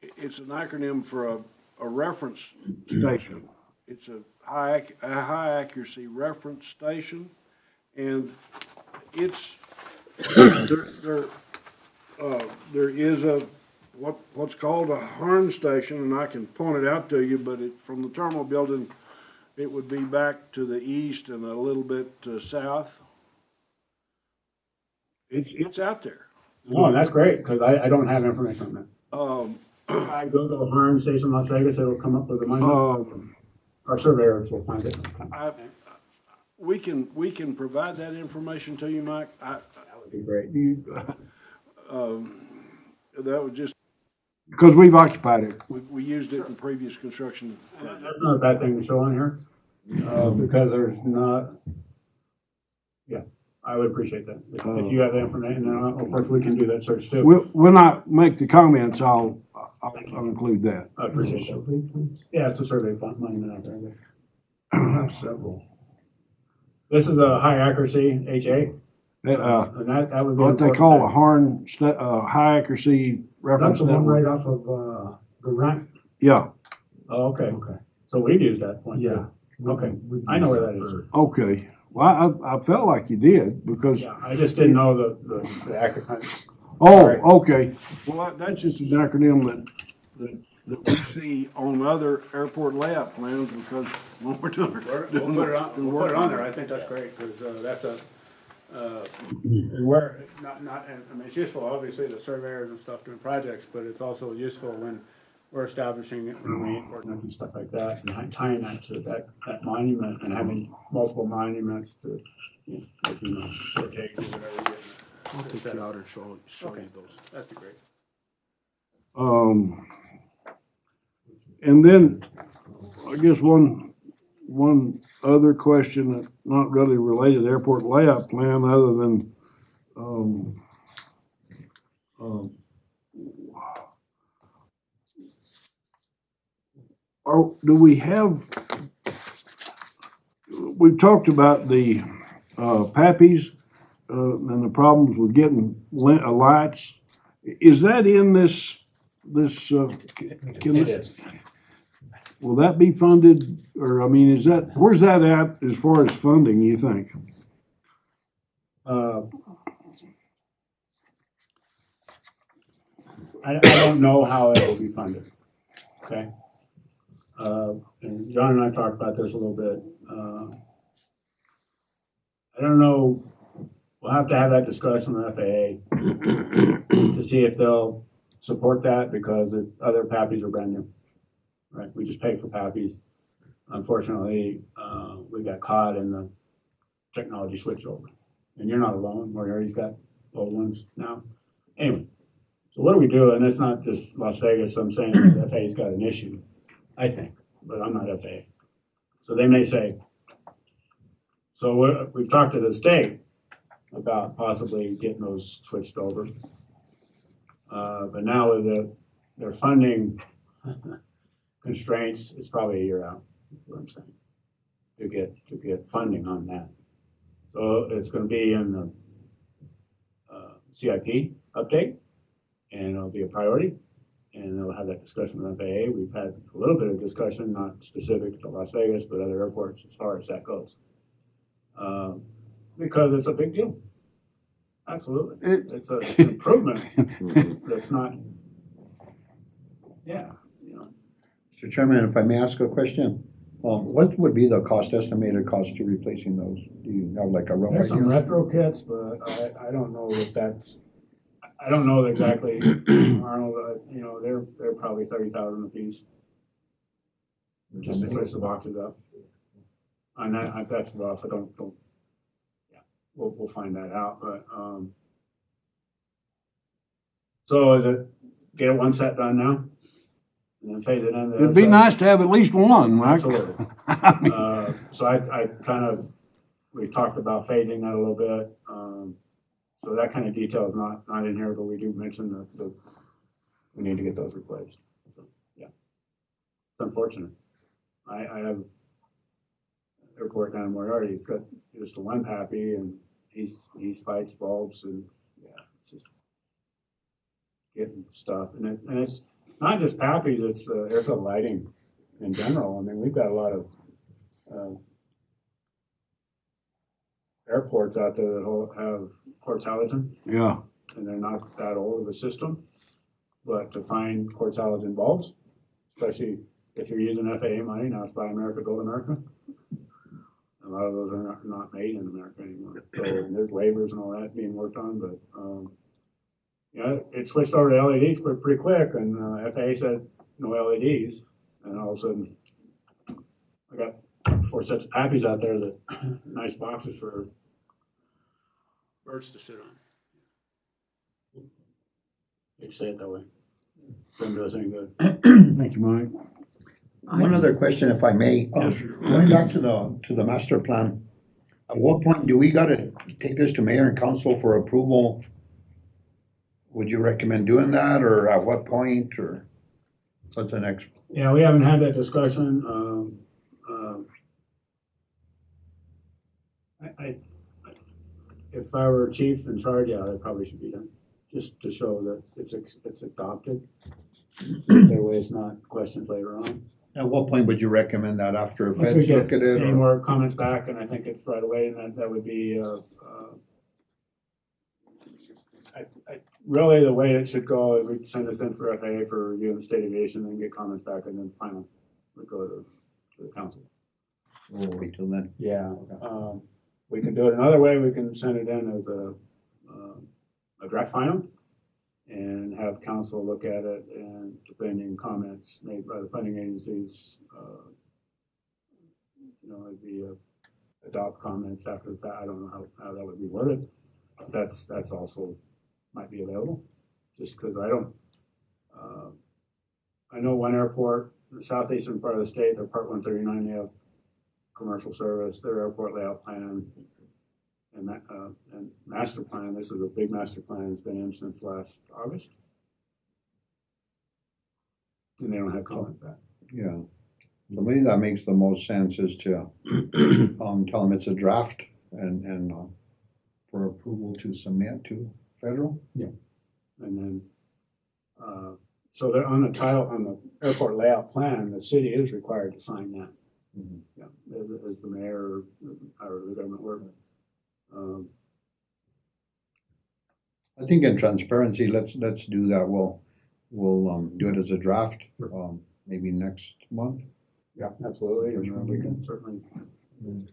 an acronym for a reference station. It's a high accuracy reference station, and it's, there is what's called a HARN station, and I can point it out to you, but from the terminal building, it would be back to the east and a little bit south. It's out there. Oh, that's great, because I don't have information on that. Um, If I Google HARN Station Las Vegas, it'll come up with a monument. Our surveyors will find it. we can provide that information to you, Mike. That would be great. That would just, because we've occupied it. We used it in previous construction. That's not a bad thing to show on here, because there's not, yeah, I would appreciate that. If you have the information, then of course we can do that search too. When I make the comments, I'll include that. I appreciate that. Yeah, it's a survey monument out there. I have several. This is a high accuracy HA, and that would be What they important call to- a HARN, high accuracy reference That's the one network. right off of, the ramp. Yeah, Oh, okay. Okay. So we've used that one. too. Yeah. Okay, I know where that is. okay. Well, I felt like you did, because, Yeah, I just didn't know the accurate. oh, okay. Well, that's just an acronym that we see on other airport layout plans, because when we're doing. We'll put it on there. I think that's great, because that's a, where, not, I mean, it's useful, obviously, the surveyors and stuff doing projects, but it's also useful when we're establishing marine ordinance and stuff like that, and tying that to that monument and having multiple monuments to, you know, take whatever you get. I'll take you out and show Okay. you those. That'd be great. And then, I guess one other question that's not really related to the airport layout plan, other than, do we have, we've talked about the, PAPIs, and the problems with getting lights. Is that in this, can, will that be funded, or, I mean, where's that at as far as funding, you think? I don't know how it will be funded, okay? And John and I talked about this a little bit. I don't know, we'll have to have that discussion with FAA to see if they'll support that, because other PAPIs are brand new, right? We just pay for PAPIs. Unfortunately, we got caught in the technology switchover. And you're not alone, Moriarty's got old ones now. Anyway, so what do we do? And it's not just Las Vegas, I'm saying the FAA's got an issue, I think, but I'm not FAA. So they may say, so we've talked to the state about possibly getting those switched over. But now with their funding constraints, it's probably a year out, is what I'm saying, to get funding on that. So it's gonna be in the CIP update, and it'll be a priority, and they'll have that discussion with FAA. We've had a little bit of discussion, not specific to Las Vegas, but other airports as far as that goes. Because it's a big deal. Absolutely. It's an improvement. That's not, yeah, you know. Mr. Chairman, if I may ask a question, what would be the estimated cost to replacing those? Do you have like a rough There's some idea? retro kits, but I don't know if that's, I don't know exactly, Arnold, you know, they're probably 30,000 a piece. Just to switch the boxes up. And that's rough, I don't, yeah, we'll find that out, but, so is it, get one set done now? And then phase it in? It'd be nice to have at least one, Mike. Absolutely. So I kind of, we've talked about phasing that a little bit. So that kind of detail is not in here, but we do mention the we need to get those replaced. So, yeah. It's unfortunate. I have airport down in Moriarty, he's got just a one pappy and he's fights bulbs and, yeah, it's just getting stuff. And it's not just pappies, it's the airfield lighting in general. I mean, we've got a lot of, airports out there that have quartz halogen, Yeah, and they're not that old of a system. But to find quartz halogen bulbs, especially if you're using FAA money, now it's Buy America, Build America. A lot of those are not made in America anymore. So there's waivers and all that being worked on, but, yeah, it switched over to LEDs pretty quick, and FAA said no LEDs, and all of a sudden, I got 4 sets of pappies out there that nice boxes for birds to sit on. You say it that way. Doesn't do us any good. thank you, Mike. One other question, if I may. Yes, sir. Going back to the master plan, at what point do we gotta take this to mayor and council for approval? Would you recommend doing that, or at what point, or what's the next? Yeah, we haven't had that discussion. If I were chief in charge, yeah, that probably should be done, just to show that it's adopted. That way it's not questioned later on. At what point would you recommend that, after Once we feds get look at it? any or- more comments back, and I think it's right away, and that would be, really the way it should go, is we'd send this in for FAA for review in state aviation, then get comments back, and then final, we go to the council. We'll wait till then. Yeah, we can do it another way, we can send it in as a draft final, and have council look at it, and depending comments made by the funding agencies, it'd be adopt comments after that. I don't know how that would be worded. But that's also might be available, just because I know one airport, the southeastern part of the state, they're Part 139, they have commercial service, their airport layout plan, and master plan. This is a big master plan, it's been in since last August. And they don't have comment back. Yeah. To me, that makes the most sense, is to tell them it's a draft and for approval to submit to federal. And then, so they're on the airport layout plan, the city is required to sign that. Mhm. Yeah, as the mayor or the government works. I think in transparency, let's do that. We'll do it as a draft, maybe next month. Yeah, absolutely, and we can certainly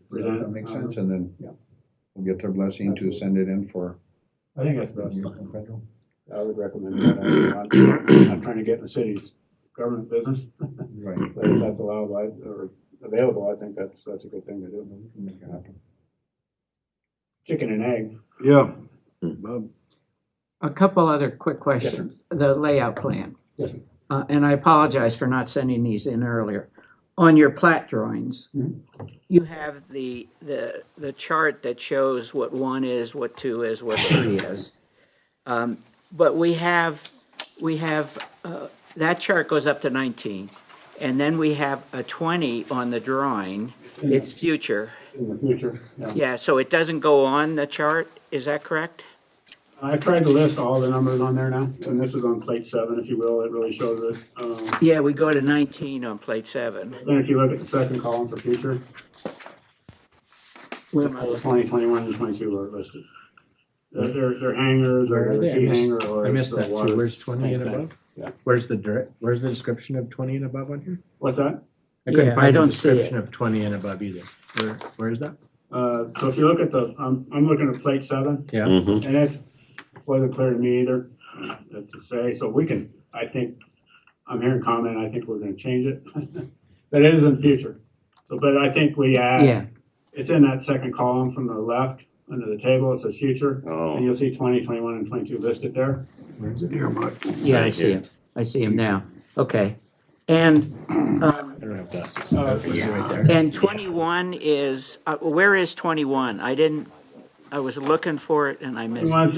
present it. That makes sense, and then Yeah. we'll get their blessing to send it in for I think that's best. federal. I would recommend that. I'm not trying to get in the city's government business, Right. but if that's allowable or available, I think that's a good thing to do. We can make it happen. Chicken and egg. Yeah. Bob? A couple other quick questions. The layout plan. Yes, sir. And I apologize for not sending these in earlier. On your plat drawings, You have the chart that shows what 1 is, what 2 is, what 3 is. But we have, that chart goes up to 19. And then we have a 20 on the drawing. It's future. In the future, yeah. Yeah, so it doesn't go on the chart, is that correct? I tried to list all the numbers on there now, and this is on plate 7, if you will. It really shows it. Yeah, we go to 19 on plate 7. Then if you look at the second column for future, Where am I looking? 20, 21, and 22 are listed. They're hangars, Where or are the they? T hanger, or I it's missed the that too. water. Where's 20 and tank. above? Yeah. Where's the description of 20 and above on here? What's that? I couldn't Yeah, I find the don't see it. description of 20 and above either. Where is that? So if you look at I'm looking at plate 7, Yeah. Mhm. and it wasn't clear to me either to say, so we can, I think, I'm hearing comment, I think we're gonna change it. But it is in the future. So, but I think we add, Yeah, it's in that second column from the left, under the table, it says future. Oh. And you'll see 20, 21, and 22 listed there. Here, Mike. yeah, I see him. I see him now. Okay. And, I don't have glasses. It's right there. and 21 is, where is 21? I was looking for it and I The missed it. one's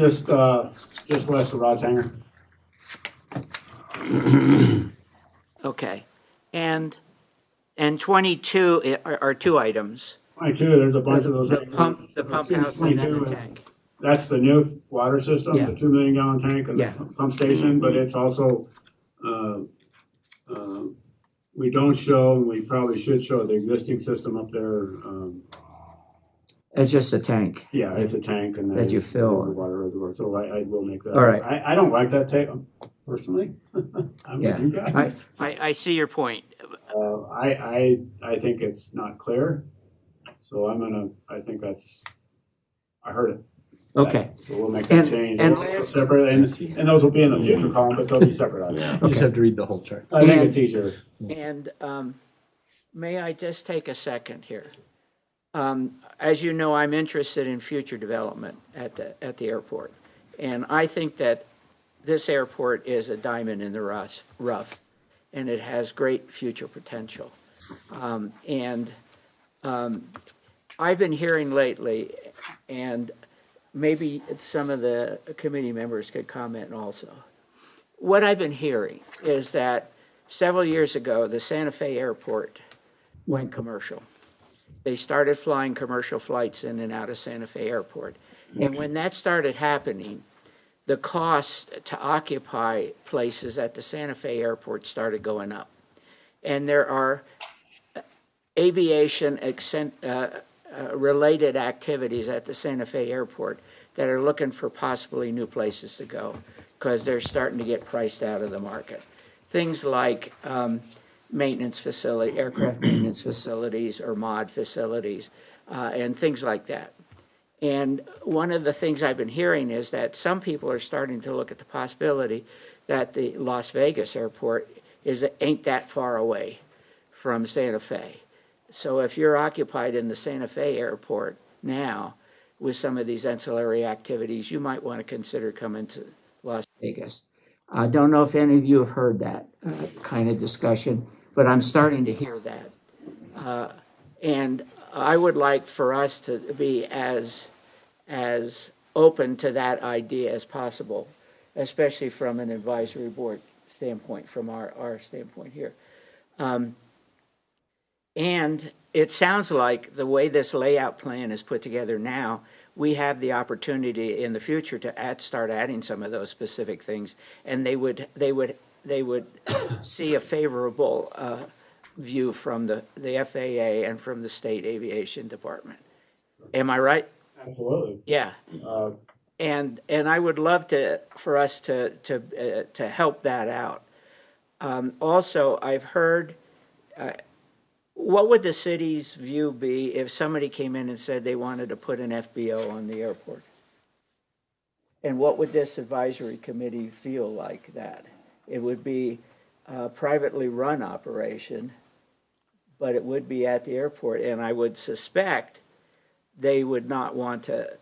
just west of Rod's Hanger. Okay. And 22 are 2 items. 22, there's a bunch of those. The pump house and then the 22 is- tank. That's the new water system, Yeah. the 2 million gallon tank and the Yeah. pump station, but it's also, we don't show, we probably should show the existing system up there. It's just a tank. Yeah, it's a tank and That you there's fill. a water reservoir, so I will make that. All right. I don't like that tank personally. I'm Yeah. with you guys. I see your point. I think it's not clear, so I think I heard it. Okay. So we'll make that And- change. and We'll last- separate, and those will be in the future column, but they'll be separate items. Yeah. You just have to read the whole chart. I think And- it's easier. And may I just take a second here? As you know, I'm interested in future development at the airport. And I think that this airport is a diamond in the rough, and it has great future potential. I've been hearing lately, and maybe some of the committee members could comment also. What I've been hearing is that several years ago, the Santa Fe Airport went commercial. They started flying commercial flights in and out of Santa Fe Airport. And when that started happening, the cost to occupy places at the Santa Fe Airport started going up. And there are aviation related activities at the Santa Fe Airport that are looking for possibly new places to go because they're starting to get priced out of the market. Things like maintenance facility, aircraft maintenance facilities or mod facilities, and things like that. And one of the things I've been hearing is that some people are starting to look at the possibility that the Las Vegas airport ain't that far away from Santa Fe. So if you're occupied in the Santa Fe airport now with some of these ancillary activities, you might want to consider coming to Las Vegas. I don't know if any of you have heard that kind of discussion, but I'm starting to hear that. And I would like for us to be as open to that idea as possible, especially from an advisory board standpoint, from our standpoint here. And it sounds like the way this layout plan is put together now, we have the opportunity in the future to start adding some of those specific things, and they would see a favorable view from the FAA and from the State Aviation Department. Am I right? Absolutely. Yeah. And I would love for us to help that out. Also, I've heard. What would the city's view be if somebody came in and said they wanted to put an FBO on the airport? And what would this advisory committee feel like that? It would be a privately run operation, but it would be at the airport. And I would suspect they would not want to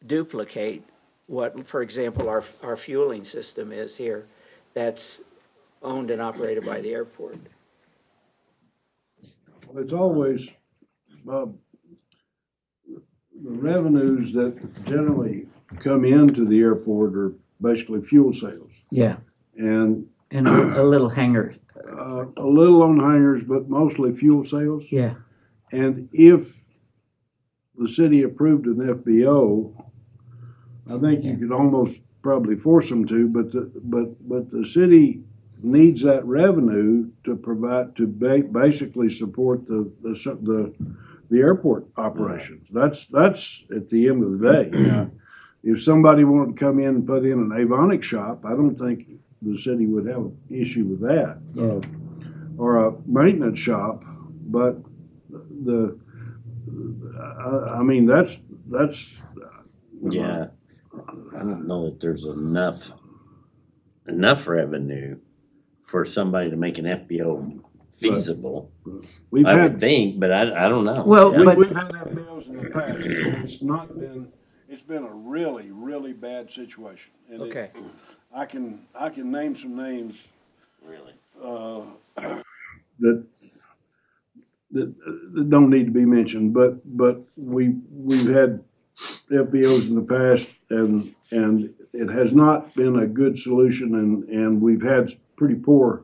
duplicate what, for example, our fueling system is here that's owned and operated by the airport. It's always, the revenues that generally come into the airport are basically fuel sales. Yeah. And a little hangar. a little on hangars, but mostly fuel sales. Yeah. And if the city approved an FBO, I think you could almost probably force them to, but the city needs that revenue to provide, to basically support the airport operations. That's at the end of the day. Now, if somebody wanted to come in and put in an Avonic shop, I don't think the city would have an issue with that. Or a maintenance shop, but I mean, that's. Yeah, I don't know that there's enough revenue for somebody to make an FBO feasible. We've I would had, think, but I don't know. Well, but we've had FBOs in the past, and it's been a really, really bad situation. And Okay. I can name some names Really? that don't need to be mentioned, but we've had FBOs in the past, and it has not been a good solution, and we've had pretty poor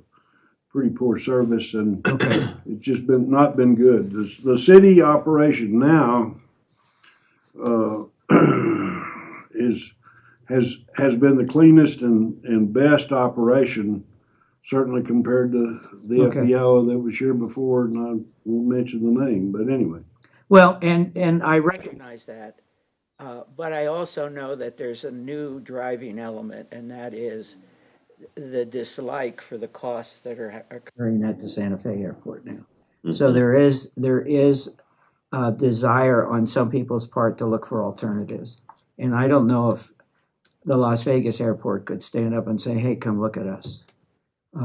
pretty poor service, and Okay. it's just not been good. The city operation now has been the cleanest and best operation, certainly compared to the Okay. FBO that was here before, and I won't mention the name, but anyway. Well, and I recognize that, but I also know that there's a new driving element, and that is the dislike for the costs that are occurring at the Santa Fe airport now. So there is a desire on some people's part to look for alternatives. And I don't know if the Las Vegas airport could stand up and say, hey, come look at us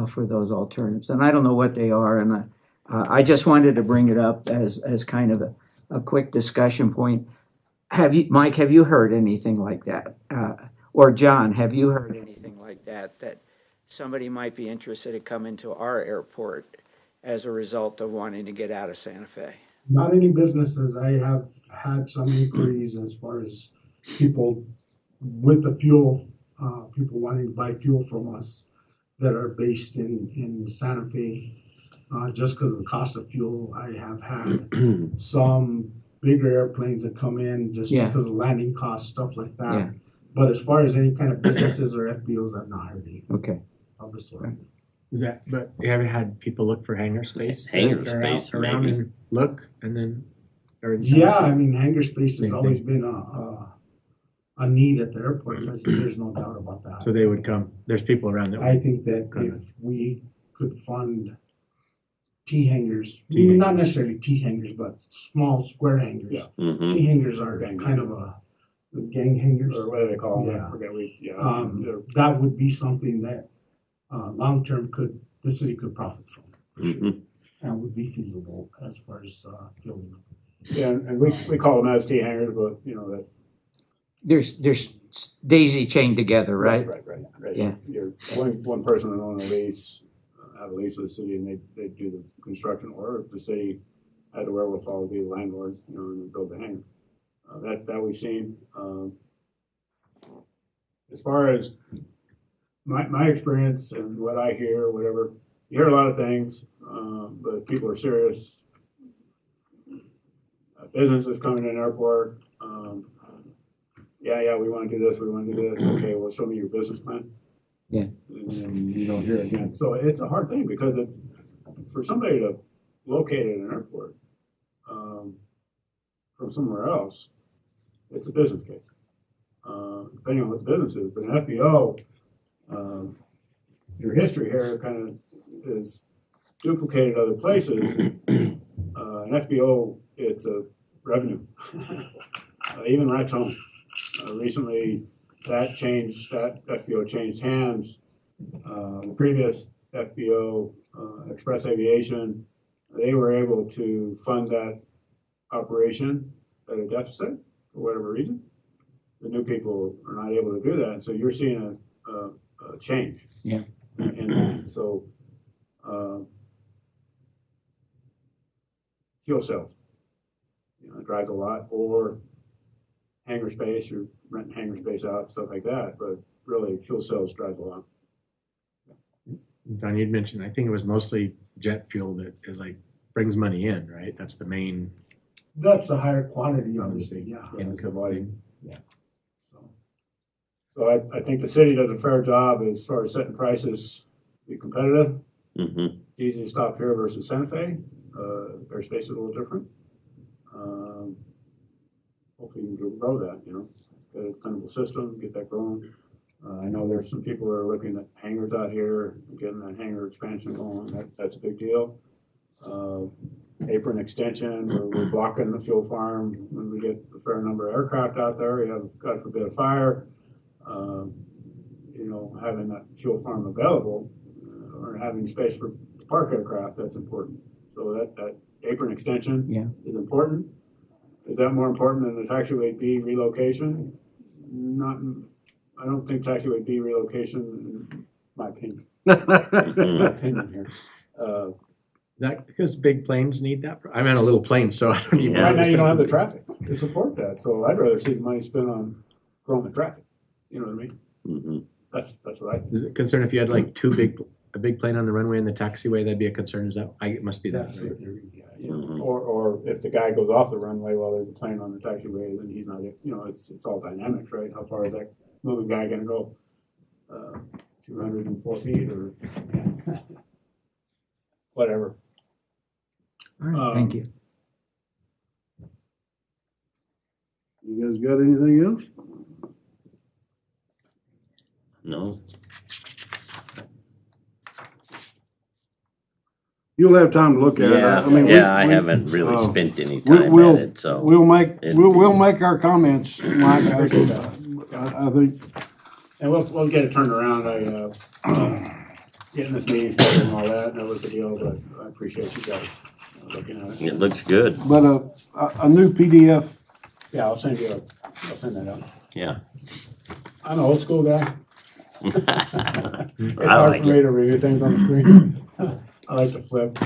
for those alternatives. And I don't know what they are, and I just wanted to bring it up as kind of a quick discussion point. Mike, have you heard anything like that? Or John, have you heard anything like that, that somebody might be interested in coming to our airport as a result of wanting to get out of Santa Fe? Not any businesses. I have had some inquiries as far as people with the fuel, people wanting to buy fuel from us that are based in Santa Fe. Just because of the cost of fuel, I have had some bigger airplanes that come in just Yeah. because of landing costs, stuff like that. Yeah. But as far as any kind of businesses or FBOs, I've not heard anything Okay. of the sort. Is that, but you haven't had people look for hangar space? Hangar They're out space, around maybe. and look, and then. they're inside? Yeah, I mean, hangar space has Same always thing. been a need at the airport. There's no doubt about that. So they would come, there's people around that. I would- think that if we could fund T hangars, T hangars. not necessarily T hangars, but small square hangars. Yeah. Mhm. T hangars are Gang kind of the gang hangars. Or what do they call them? Yeah. I forget, they're- That would be something that long-term the city could profit from, for sure. Mhm. And would be feasible as far as building them. Yeah, and we call them as T hangers, but you know that. There's daisy chained together, right? Right. Yeah. You're one person would own a lease, have a lease with the city, and they do the construction, or if the city had the wherewithal to be the landlord, you know, and build the hangar. That we've seen. As far as my experience and what I hear, whatever, you hear a lot of things, but if people are serious. Businesses coming to an airport, yeah, we want to do this, we want to do this. Okay, well, show me your business plan. Yeah. And then you don't hear it again. So it's a hard thing because it's for somebody to locate at an airport from somewhere else. It's a business case, depending on what the business is. But an FBO, your history here kind of is duplicated other places. An FBO, it's a revenue, even right home. Recently, that FBO changed hands. The previous FBO, Express Aviation, they were able to fund that operation at a deficit for whatever reason. The new people are not able to do that, so you're seeing a change. Yeah. In that. So, fuel cells. You know, it drives a lot, or hangar space, you're renting hangar space out, stuff like that, but really fuel cells drive a lot. Don, you'd mentioned, I think it was mostly jet fuel that is like brings money in, right? That's the main. That's a higher quantity, obviously, yeah. That's the volume. So, So I think the city does a fair job as far as setting prices, be competitive. Mhm. It's easy to stop here versus Santa Fe. Airspace is a little different. Hopefully you can grow that, you know, get a dependable system, get that growing. I know there's some people who are looking at hangars out here, getting that hangar expansion going. That's a big deal. Apron extension, we're blocking the fuel farm when we get a fair number of aircraft out there. You have, God forbid, a fire. You know, having that fuel farm available or having space for park aircraft, that's important. So that apron extension is important. Is that more important than the taxiway B relocation? I don't think taxiway B relocation, in my opinion. Here. That because big planes need that. I'm in a little plane, so I don't even. Yeah. Right now you don't have the traffic to support that, so I'd rather see the money spent on growing the traffic. You know what I mean? Mhm. That's what I think. Is it concerned if you had like two big a big plane on the runway and the taxiway, that'd be a concern, is that, it must be that, That's right? it, yeah. Mhm. Or if the guy goes off the runway while there's a plane on the taxiway, then he's not, it's all dynamics, right? How far is that moving guy gonna go? 204 feet or whatever. All right, thank you. You guys got anything else? No, You'll have time to look at it. yeah, I mean, I haven't really uh, spent any time we'll- at it, so. We'll make, It- we'll make our comments, Mike. I think, And we'll get it turned around. Getting this meeting started and all that was the deal, but I appreciate you guys looking at it. It looks good, but a new PDF, Yeah, I'll send that out. yeah. I'm an old school guy. It's I hard like for me it. to review things on the screen. I like to flip.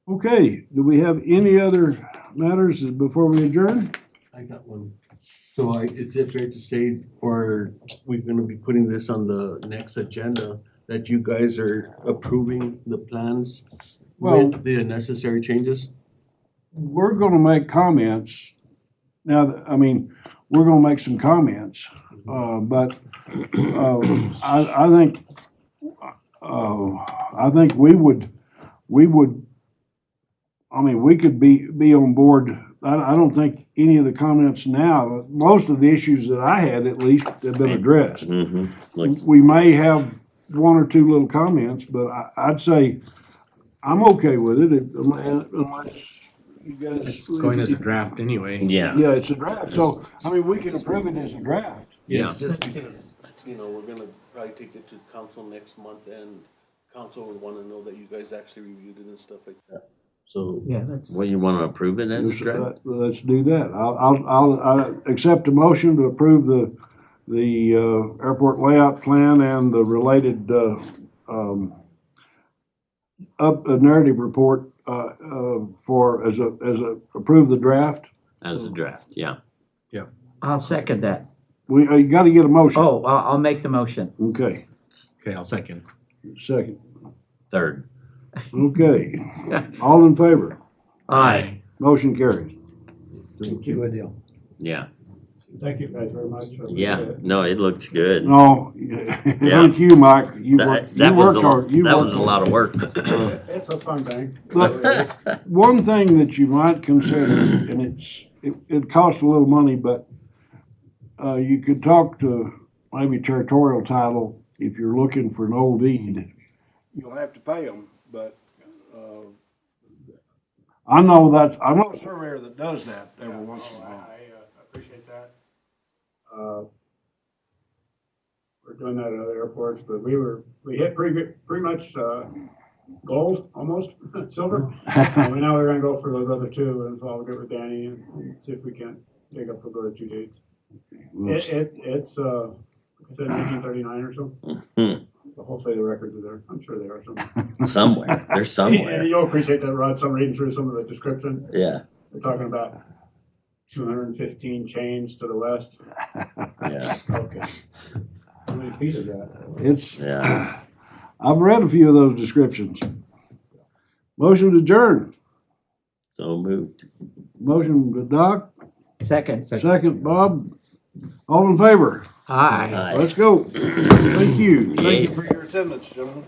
okay, do we have any other matters before we adjourn? I got one. So is it fair to say, or we're gonna be putting this on the next agenda, that you guys are approving the plans Well- with the necessary changes? We're gonna make comments. Now, I mean, we're gonna make some comments, but, I think we would, I mean, we could be on board. I don't think any of the comments now, most of the issues that I had at least have been addressed. Mm-hmm, looks, We may have one or two little comments, but I'd say I'm okay with it unless you guys. It's going as a draft anyway. yeah, Yeah, it's a draft, so, I mean, we can approve it as a draft. yeah. It's just because, we're gonna probably take it to council next month, and council would wanna know that you guys actually reviewed it and stuff like that. So, Yeah, that's, Well, you wanna approve it as a draft? Let's do that. I'll accept a motion to approve the airport layout plan and the related, narrative report, approve the draft. As a draft, yeah. I'll second that. You gotta get a motion. Oh, I'll make the motion. Okay, Okay, I'll second. second. Third, Okay, all in favor? Aye. Motion carries. Thank you, Adele. yeah, Thank you guys very much. I appreciate yeah, it. no, it looks good. No, thank you, Mike. You worked That was hard. You that worked was a hard. lot of work. It's a fun thing. Look, one thing that you might consider, and it costs a little money, but you could talk to maybe Territorial Title if you're looking for an old deed. You'll have to pay them, but I'm a surveyor that does that every once in a while. I appreciate that. We're doing that at other airports, but we hit pretty much gold, almost silver. And now we're gonna go for those other two, and so I'll get with Danny and see if we can dig up those other two dates. It's like I said, 1939 or so. Hmm, But hopefully the records are there. I'm sure they are somewhere. somewhere, there's somewhere, And you'll appreciate that, Rod. So I'm reading through some of the description. yeah, They're talking about 215 chains to the west. yeah, Okay. How many feet is that? It's, yeah. I've read a few of those descriptions. Motion to adjourn. So moved. Motion to Doc, Second. second Bob. All in favor? Aye. Aye. Let's go. Thank you. Thank you Yeah. for your attendance, gentlemen.